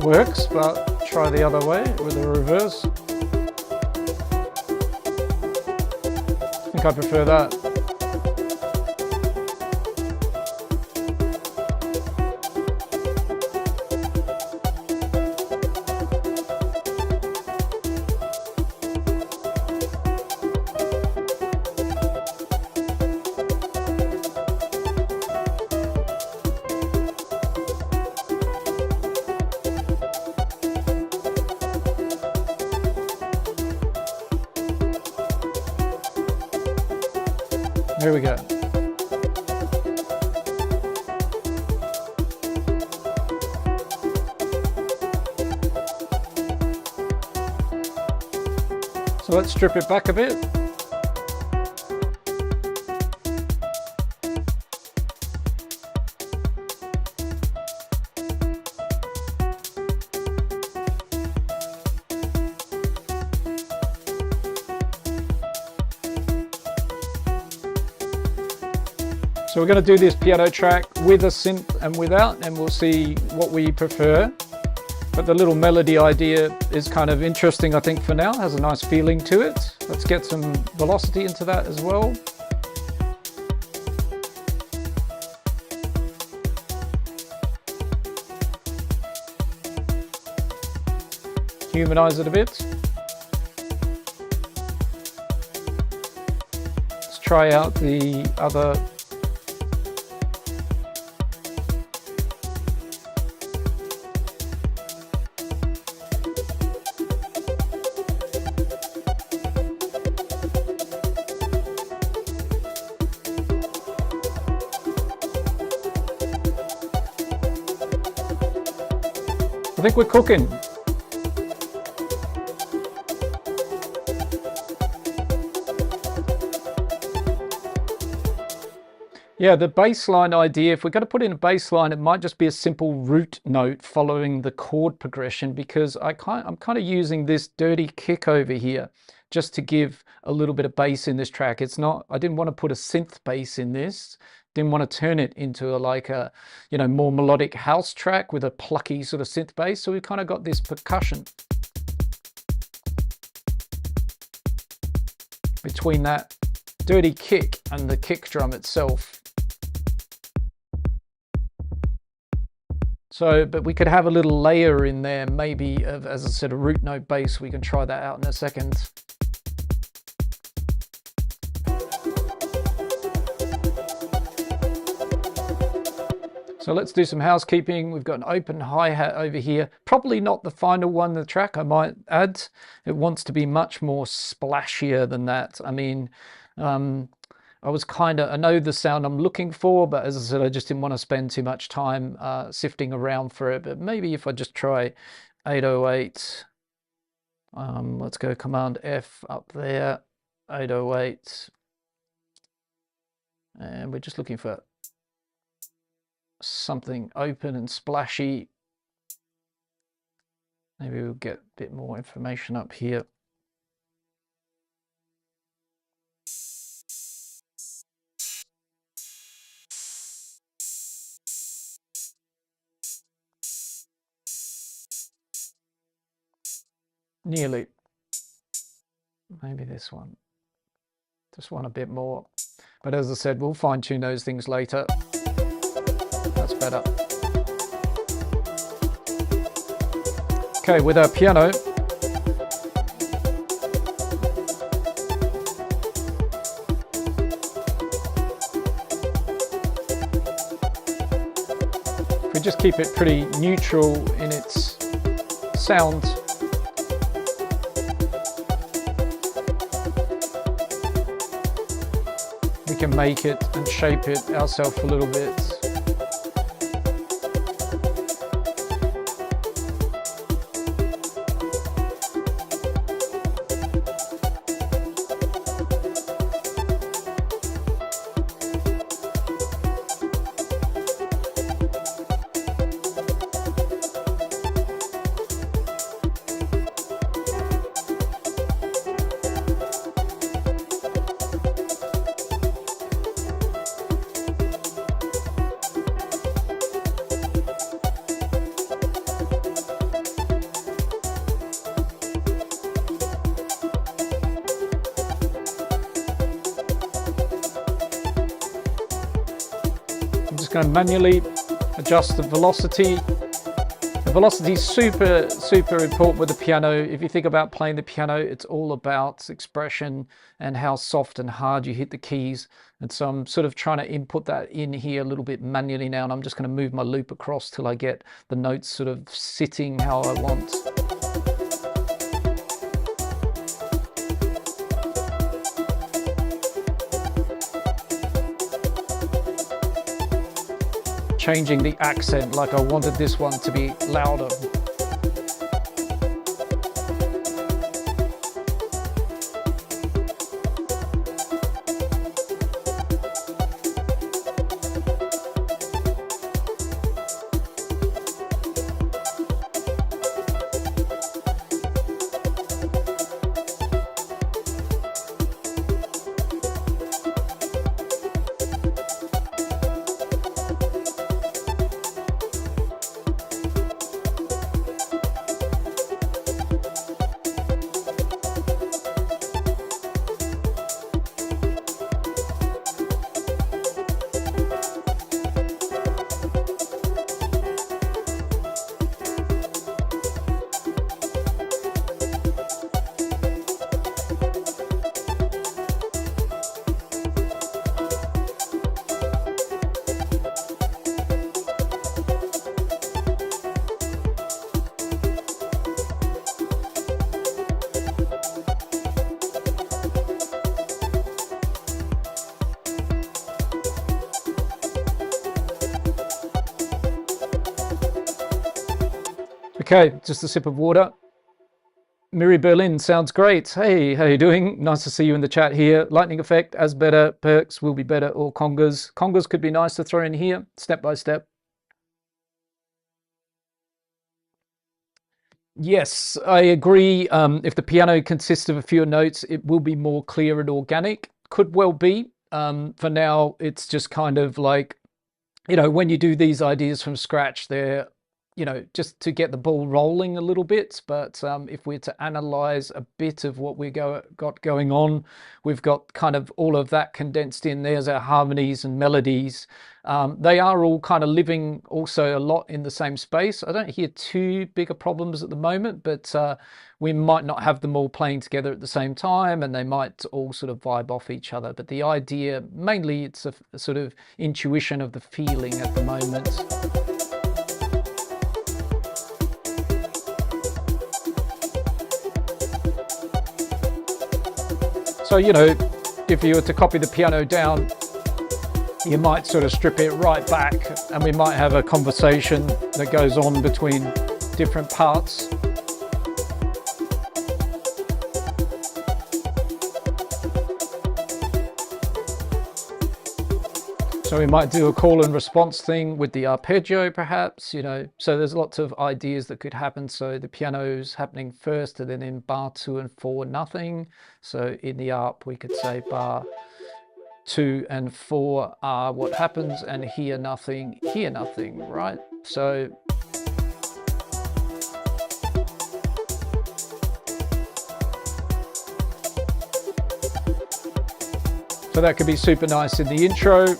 Works, but try the other way with the reverse. I think I prefer that. Here we go. So let's strip it back a bit. So we're going to do this piano track with a synth and without, and we'll see what we prefer. But the little melody idea is kind of interesting, I think, for now. Has a nice feeling to it. Let's get some velocity into that as well. Humanize it a bit. Let's try out the other. I think we're cooking. Yeah, the bass line idea, if we're going to put in a bass line, it might just be a simple root note following the chord progression, because I'm kind of using this dirty kick over here just to give a little bit of bass in this track. It's not, I didn't want to put a synth bass in this. Didn't want to turn it into like a, you know, more melodic house track with a plucky sort of synth bass. So we kind of got this percussion between that dirty kick and the kick drum itself. So, but we could have a little layer in there, maybe of, as I said, a root note bass. We can try that out in a second. So let's do some housekeeping. We've got an open hi-hat over here. Probably not the final one in the track, I might add. It wants to be much more splashier than that. I mean, I was kind of, I know the sound I'm looking for, but as I said, I just didn't want to spend too much time sifting around for it. But maybe if I just try 808, let's go Command F up there, 808. And we're just looking for something open and splashy. Maybe we'll get a bit more information up here. Nearly. Maybe this one. Just want a bit more. But as I said, we'll fine tune those things later. That's better. Okay, with our piano, if we just keep it pretty neutral in its sound, we can make it and shape it ourselves a little bit. Going to manually adjust the velocity. The velocity is super important with the piano. If you think about playing the piano, it's all about expression and how soft and hard you hit the keys. And so I'm sort of trying to input that in here a little bit manually now, and I'm just going to move my loop across till I get the notes sort of sitting how I want. Changing the accent, like I wanted this one to be louder. Okay, just a sip of water. Miri Berlin sounds great. Hey, how you doing? Nice to see you in the chat here. Lightning effect, as better, perks will be better, or congas. Congas could be nice to throw in here, step by step. Yes, I agree. If the piano consists of a few notes, it will be more clear and organic. Could well be. For now, it's just kind of like, you know, when you do these ideas from scratch, they're, you know, just to get the ball rolling a little bit. But if we're to analyze a bit of what we got going on, we've got kind of all of that condensed in. There's our harmonies and melodies. They are all kind of living also a lot in the same space. I don't hear too big of problems at the moment, but we might not have them all playing together at the same time, and they might all sort of vibe off each other. But the idea, mainly it's a sort of intuition of the feeling at the moment. So, you know, if you were to copy the piano down, you might sort of strip it right back, and we might have a conversation that goes on between different parts. So So we might do a call and response thing with the arpeggio perhaps, you know, so there's lots of ideas that could happen. So the piano's happening first, and then in bar 2 and 4 nothing. So in the ARP we could say bar 2 and 4 are what happens, and here nothing, right? So that could be super nice in the intro.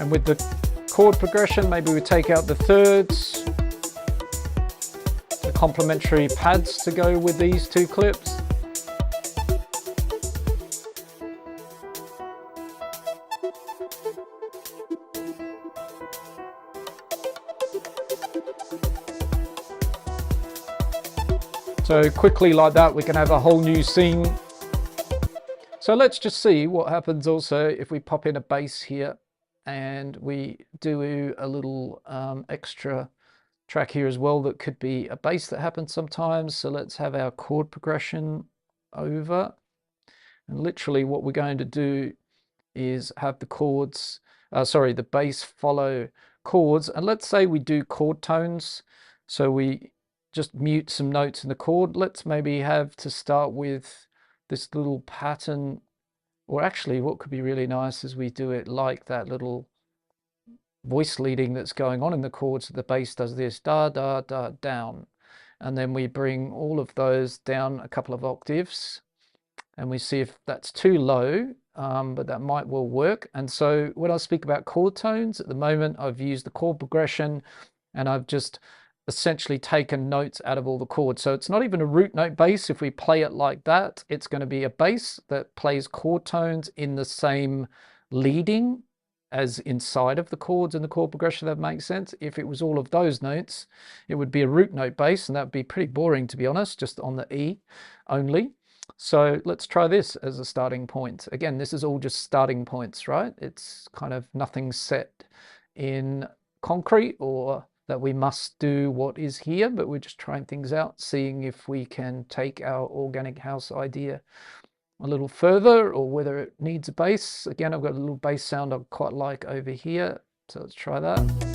And with the chord progression, maybe we take out the thirds, the complementary pads to go with these two clips. So quickly like that, we can have a whole new scene. So let's just see what happens also if we pop in a bass here and we do a little extra track here as well that could be a bass that happens sometimes. So let's have our chord progression over. And literally what we're going to do is have the chords, the bass follow chords. And let's say we do chord tones. So we just mute some notes in the chord. Let's maybe have to start with this little pattern, or actually what could be really nice is we do it like that little voice leading that's going on in the chords. So the bass does this, da, da, da, down. And then we bring all of those down a couple of octaves and we see if that's too low, but that might well work. And so when I speak about chord tones, at the moment I've used the chord progression and I've just essentially taken notes out of all the chords. So it's not even a root note bass. If we play it like that, it's going to be a bass that plays chord tones in the same leading as inside of the chords and the chord progression. That makes sense. If it was all of those notes, it would be a root note bass, and that would be pretty boring, to be honest, just on the E only. So let's try this as a starting point. Again, this is all just starting points, right? It's kind of nothing set in concrete or that we must do what is here, but we're just trying things out, seeing if we can take our organic house idea a little further or whether it needs a bass. Again, I've got a little bass sound I quite like over here, so let's try that.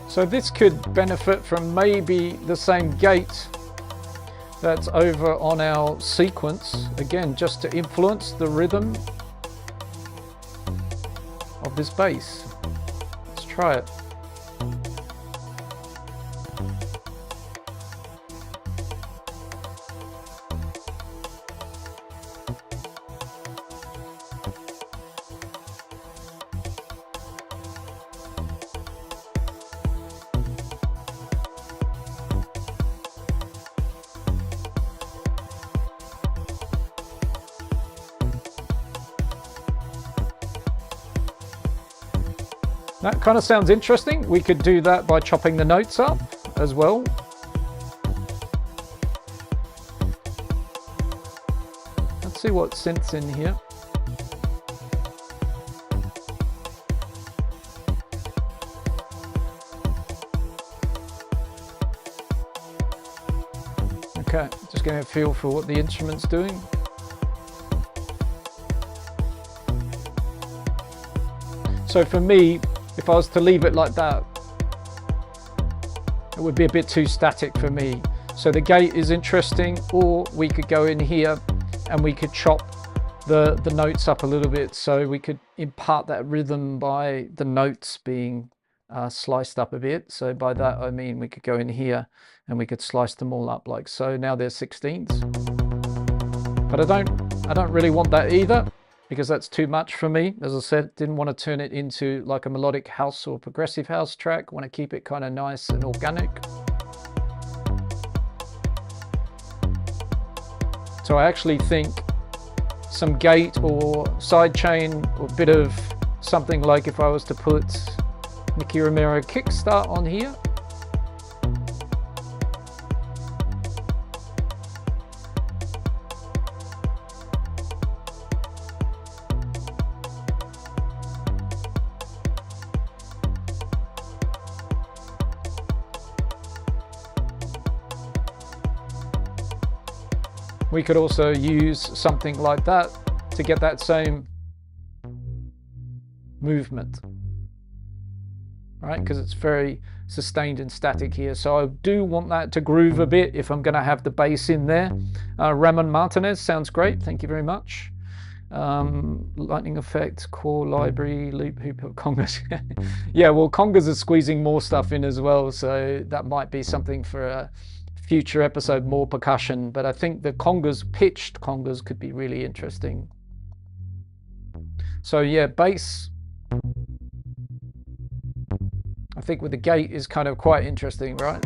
So this could benefit from maybe the same gate that's over on our sequence, again, just to influence the rhythm of this bass. Let's try it. That kind of sounds interesting. We could do that by chopping the notes up as well. Let's see what synth's in here. Okay, just getting a feel for what the instrument's doing. So for me, if I was to leave it like that, it would be a bit too static for me. So the gate is interesting, or we could go in here and we could chop the notes up a little bit, so we could impart that rhythm by the notes being sliced up a bit. So by that I mean we could go in here and we could slice them all up like so. Now they're 16ths, but I don't really want that either, because that's too much for me. As I said, didn't want to turn it into like a melodic house or progressive house track. Want to keep it kind of nice and organic. So I actually think some gate or sidechain or a bit of something, like if I was to put Nicky Romero kickstart on here. We could also use something like that to get that same movement, right? Because it's very sustained and static here. So I do want that to groove a bit if I'm going to have the bass in there. Ramon Martinez sounds great. Thank you very much. Lightning effect, core library, loop, hoop, congas. Yeah, well, congas are squeezing more stuff in as well. So that might be something for a future episode, more percussion. But I think the congas, pitched congas, could be really interesting. So yeah, bass, I think with the gate is kind of quite interesting, right?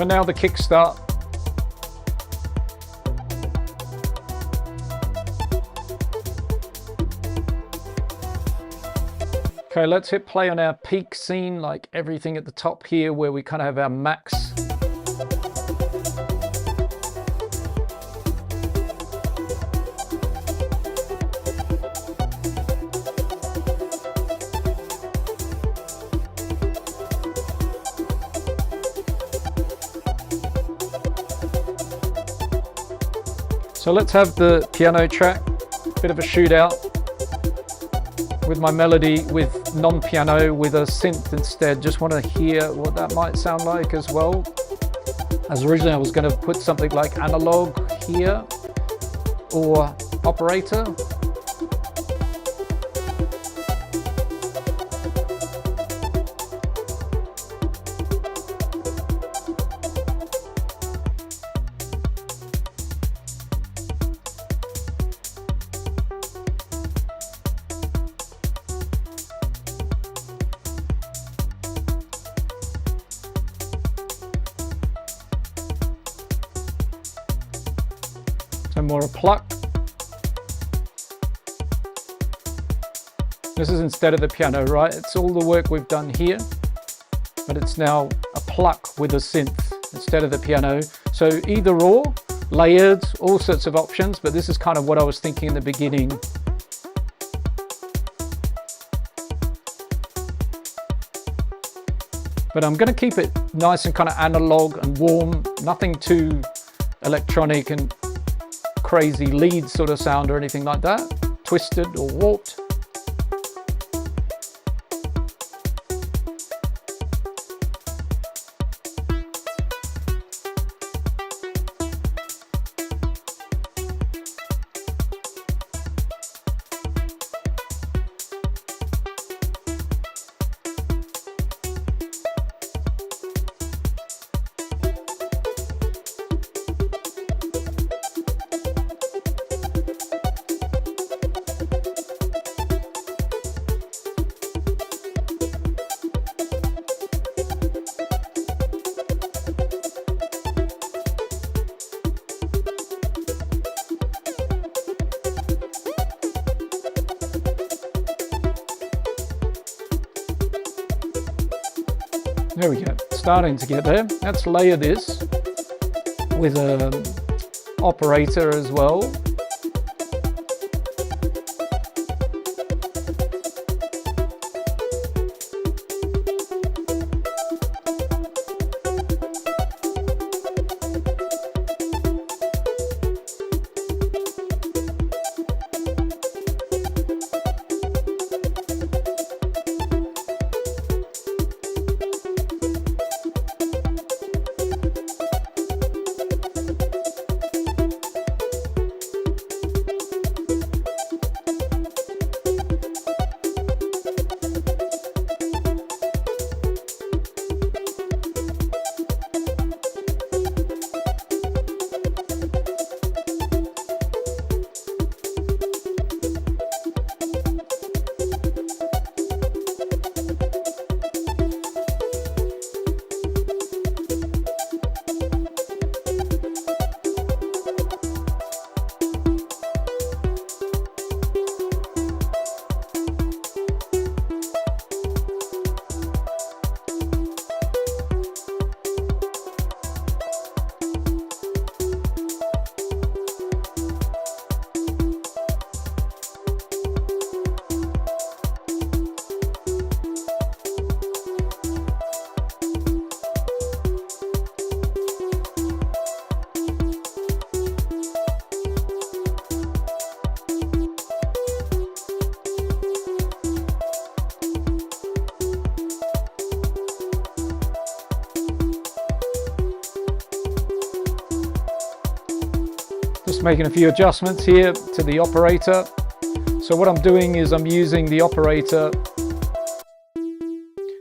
For now, the kickstart. Okay, let's hit play on our peak scene, like everything at the top here where we kind of have our max. So let's have the piano track, bit of a shootout with my melody with non-piano with a synth instead. Just want to hear what that might sound like as well. As originally I was going to put something like analog here or operator. More a pluck. This is instead of the piano, right? It's all the work we've done here, but it's now a pluck with a synth instead of the piano. So either or, layered, all sorts of options, but this is kind of what I was thinking in the beginning. But I'm going to keep it nice and kind of analog and warm, nothing too electronic and crazy lead sort of sound or anything like that, twisted or warped. There we go, starting to get there. Let's layer this with an operator as well. Just making a few adjustments here to the operator. So what I'm doing is I'm using the operator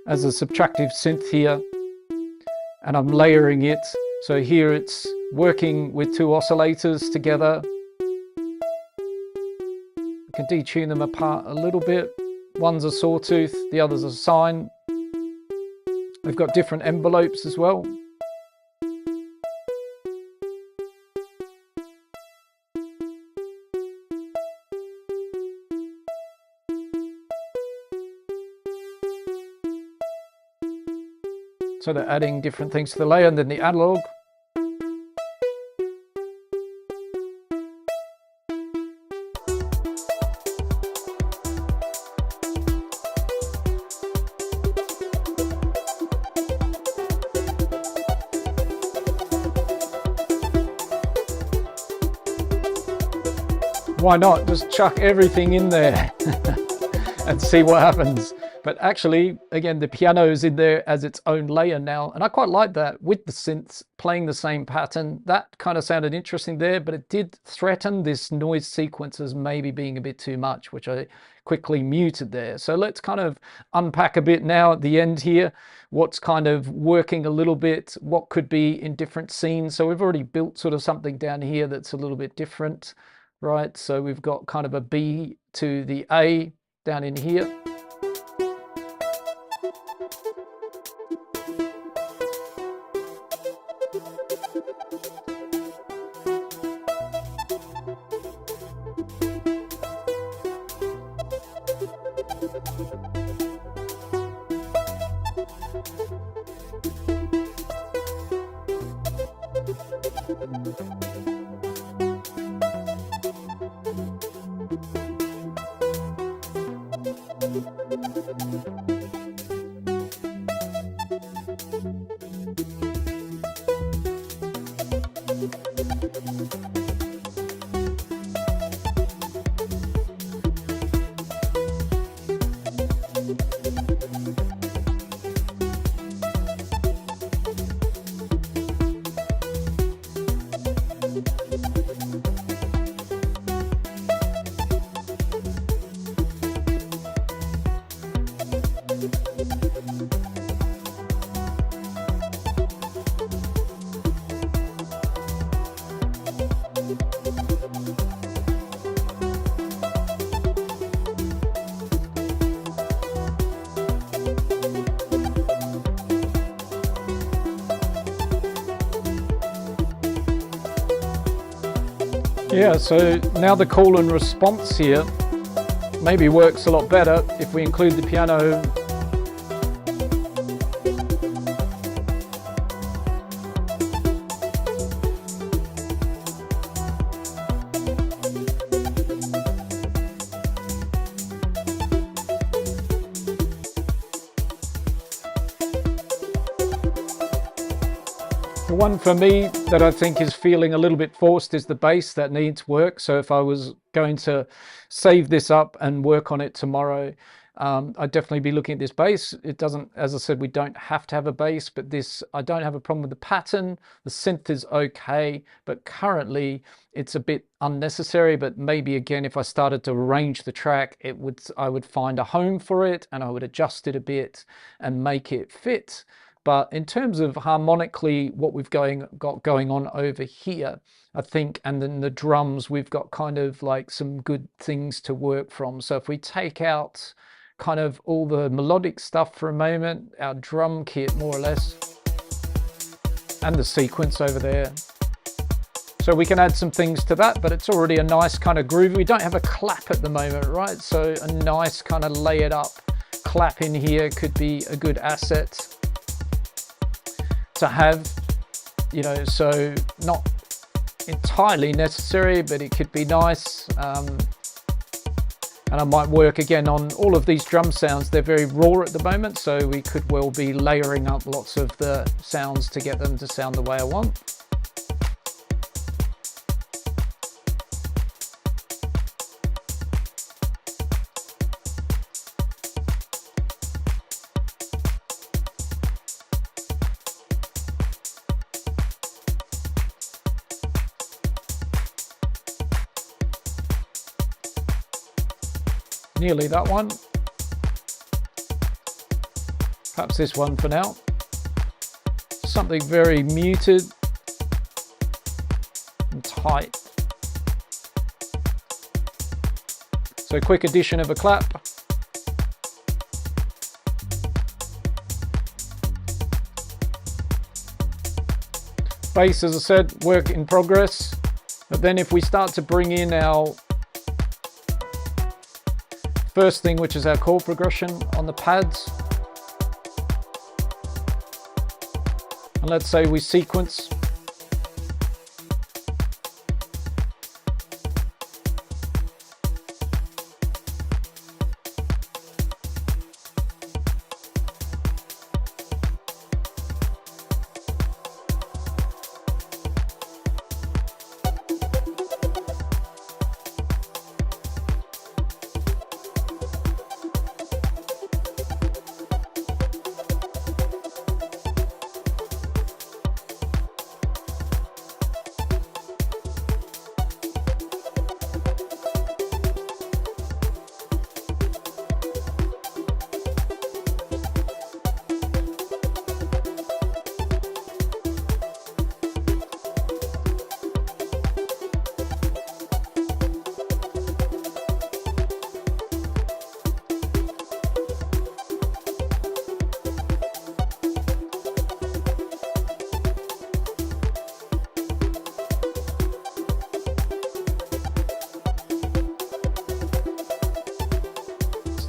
as a subtractive synth here, and I'm layering it. So here it's working with two oscillators together. I can detune them apart a little bit. One's a sawtooth, the other's a sine. They've got different envelopes as well. So they're adding different things to the layer, and then the analog. Why not just chuck everything in there and see what happens? But actually, again, the piano is in there as its own layer now. And I quite like that with the synths playing the same pattern. That kind of sounded interesting there, but it did threaten this noise sequence as maybe being a bit too much, which I quickly muted there. So let's kind of unpack a bit now at the end here. What's kind of working a little bit, what could be in different scenes. So we've already built sort of something down here that's a little bit different, right? So we've got kind of a B to the A down in here. Yeah, so now the call and response here maybe works a lot better if we include the piano. The one for me that I think is feeling a little bit forced is the bass. That needs work. So if I was going to save this up and work on it tomorrow, I'd definitely be looking at this bass. It doesn't, as I said, we don't have to have a bass, but this, I don't have a problem with the pattern. The synth is okay, but currently it's a bit unnecessary. But maybe again, if I started to arrange the track, I would find a home for it and I would adjust it a bit and make it fit. But in terms of harmonically, what we've got going on over here, I think, and then the drums, we've got kind of like some good things to work from. So if we take out kind of all the melodic stuff for a moment, our drum kit more or less, and the sequence over there. So we can add some things to that, but it's already a nice kind of groove. We don't have a clap at the moment, right? So a nice kind of layered up clap in here could be a good asset to have, you know, so not entirely necessary, but it could be nice. And I might work again on all of these drum sounds. They're very raw at the moment, so we could well be layering up lots of the sounds to get them to sound the way I want. nearly that one. Perhaps this one for now. Something very muted and tight. So quick addition of a clap. Bass, as I said, work in progress. But then if we start to bring in our first thing, which is our chord progression on the pads, and let's say we sequence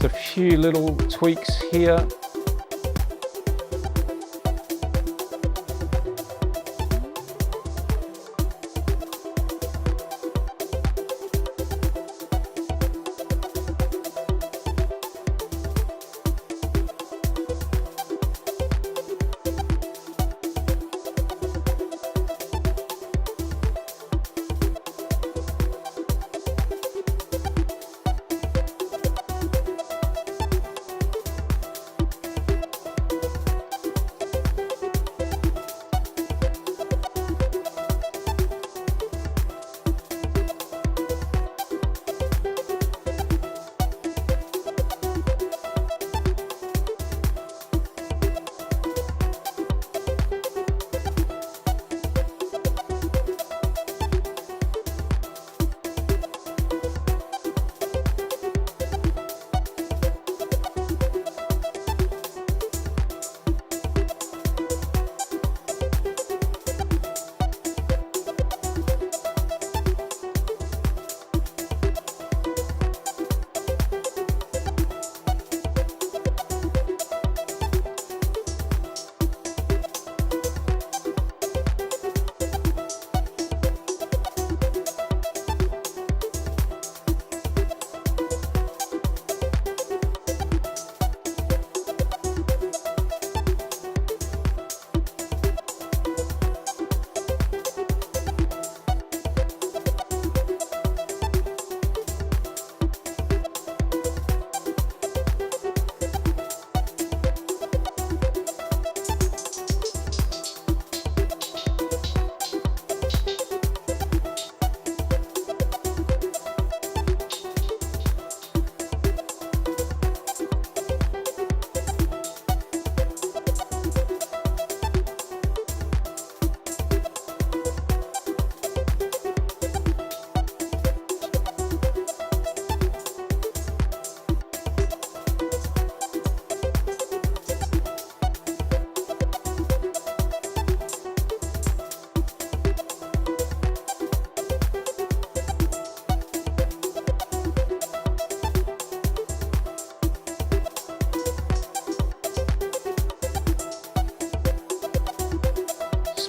a few little tweaks here.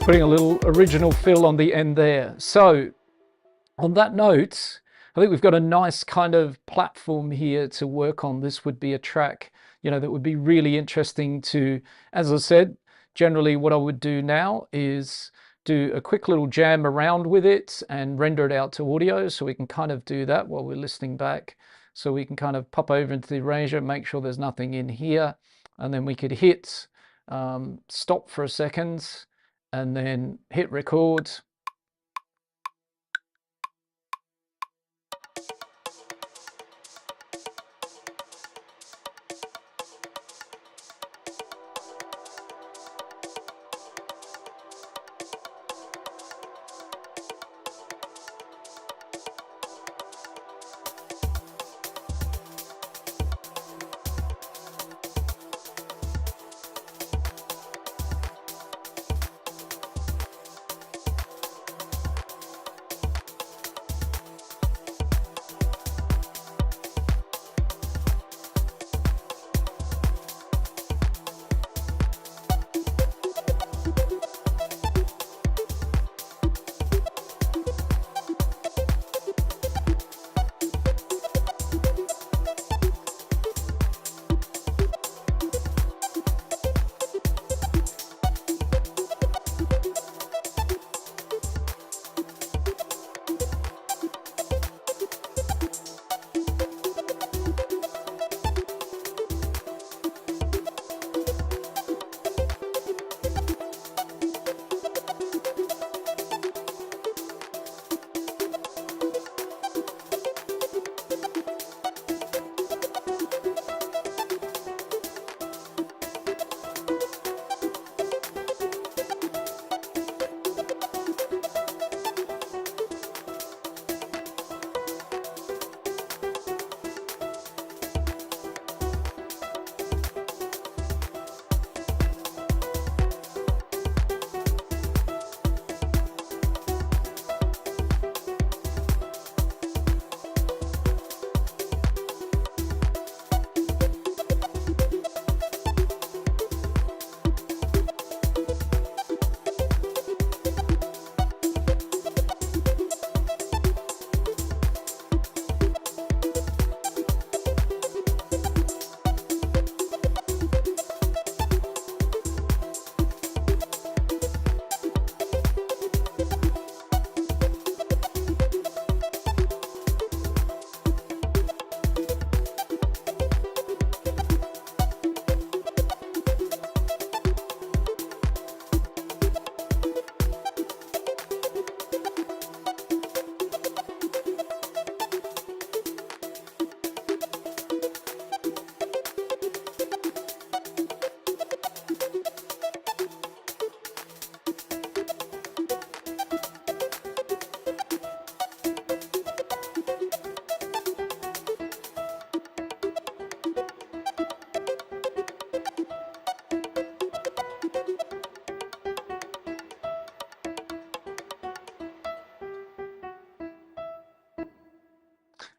Putting a little original fill on the end there. So on that note, I think we've got a nice kind of platform here to work on. This would be a track, that would be really interesting to, as I said, generally what I would do now is do a quick little jam around with it and render it out to audio, so we can kind of do that while we're listening back. So we can kind of pop over into the arranger, make sure there's nothing in here, and then we could hit stop for a second and then hit record.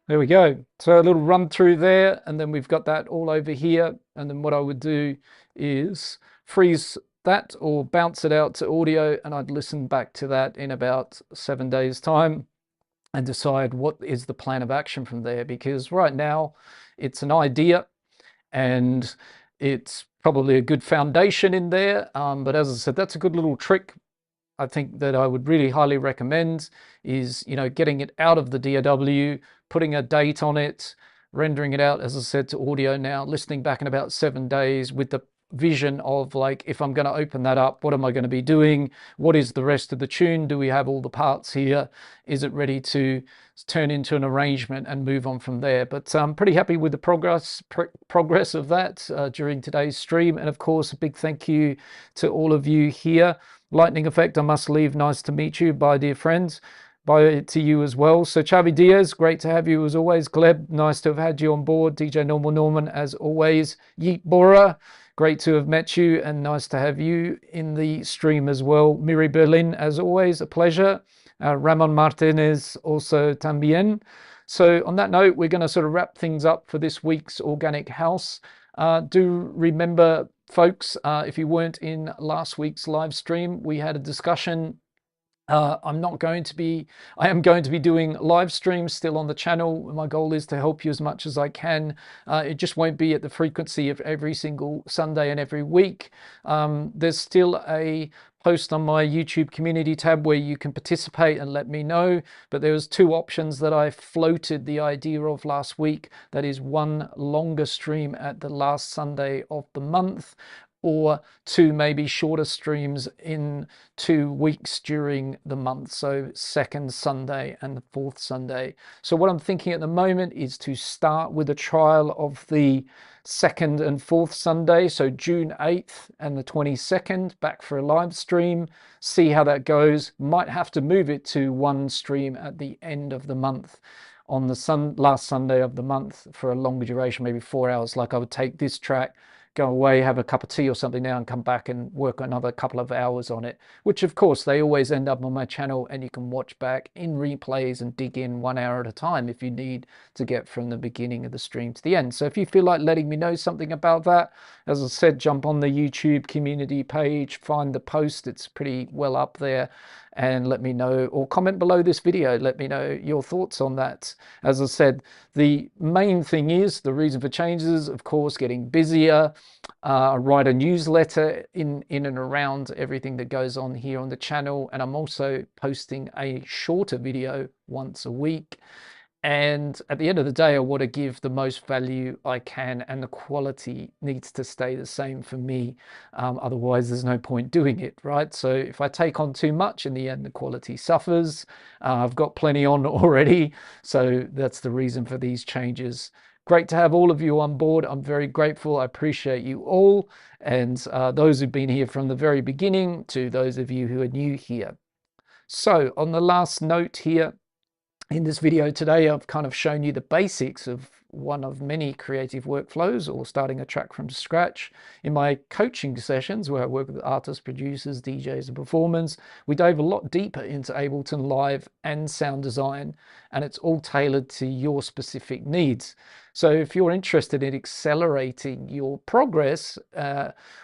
There we go. So a little run through there, and then we've got that all over here. And then what I would do is freeze that or bounce it out to audio, and I'd listen back to that in about 7 days' time and decide what is the plan of action from there. Because right now it's an idea and it's probably a good foundation in there. But as I said, that's a good little trick I think that I would really highly recommend is, getting it out of the DAW, putting a date on it, rendering it out, as I said, to audio now, listening back in about 7 days with the vision of like, if I'm going to open that up, what am I going to be doing? What is the rest of the tune? Do we have all the parts here? Is it ready to turn into an arrangement and move on from there? But I'm pretty happy with the progress of that during today's stream. And of course, a big thank you to all of you here. Lightning Effect, I must leave. Nice to meet you. Bye, dear friends. Bye to you as well. So Xavi Diaz, great to have you as always. Gleb, nice to have had you on board. DJ Normal Norman, as always. Yeet Bora, great to have met you and nice to have you in the stream as well. Miri Berlin, as always, a pleasure. Ramon Martinez, also también. So on that note, we're going to sort of wrap things up for this week's Organic House. Do remember, folks, if you weren't in last week's live stream, we had a discussion. I am going to be doing live streams still on the channel. My goal is to help you as much as I can. It just won't be at the frequency of every single Sunday and every week. There's still a post on my YouTube community tab where you can participate and let me know. But there was two options that I floated the idea of last week. That is one longer stream at the last Sunday of the month, or two maybe shorter streams in 2 weeks during the month. So second Sunday and the fourth Sunday. So what I'm thinking at the moment is to start with a trial of the second and fourth Sunday. So June 8th and the 22nd, back for a live stream. See how that goes. Might have to move it to one stream at the end of the month on the last Sunday of the month for a longer duration, maybe 4 hours. Like I would take this track, go away, have a cup of tea or something now and come back and work another couple of hours on it, which of course they always end up on my channel and you can watch back in replays and dig in 1 hour at a time if you need to get from the beginning of the stream to the end. So if you feel like letting me know something about that, as I said, jump on the YouTube community page, find the post, it's pretty well up there, and let me know, or comment below this video, let me know your thoughts on that. As I said, the main thing is the reason for changes, of course, getting busier. I write a newsletter in and around everything that goes on here on the channel, and I'm also posting a shorter video once a week. And at the end of the day, I want to give the most value I can, and the quality needs to stay the same for me. Otherwise, there's no point doing it, right? So if I take on too much, in the end, the quality suffers. I've got plenty on already, so that's the reason for these changes. Great to have all of you on board. I'm very grateful. I appreciate you all. And those who've been here from the very beginning to those of you who are new here. So on the last note here, in this video today, I've kind of shown you the basics of one of many creative workflows, or starting a track from scratch. In my coaching sessions, where I work with artists, producers, DJs, and performers, we dive a lot deeper into Ableton Live and sound design, and it's all tailored to your specific needs. So if you're interested in accelerating your progress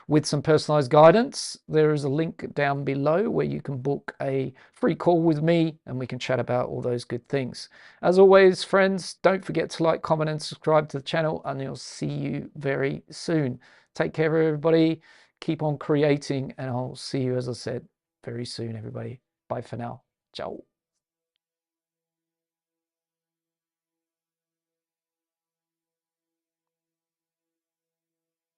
with some personalized guidance, there is a link down below where you can book a free call with me and we can chat about all those good things. As always, friends, don't forget to like, comment, and subscribe to the channel, and I'll see you very soon. Take care, everybody. Keep on creating, and I'll see you, as I said, very soon, everybody. Bye for now. Ciao.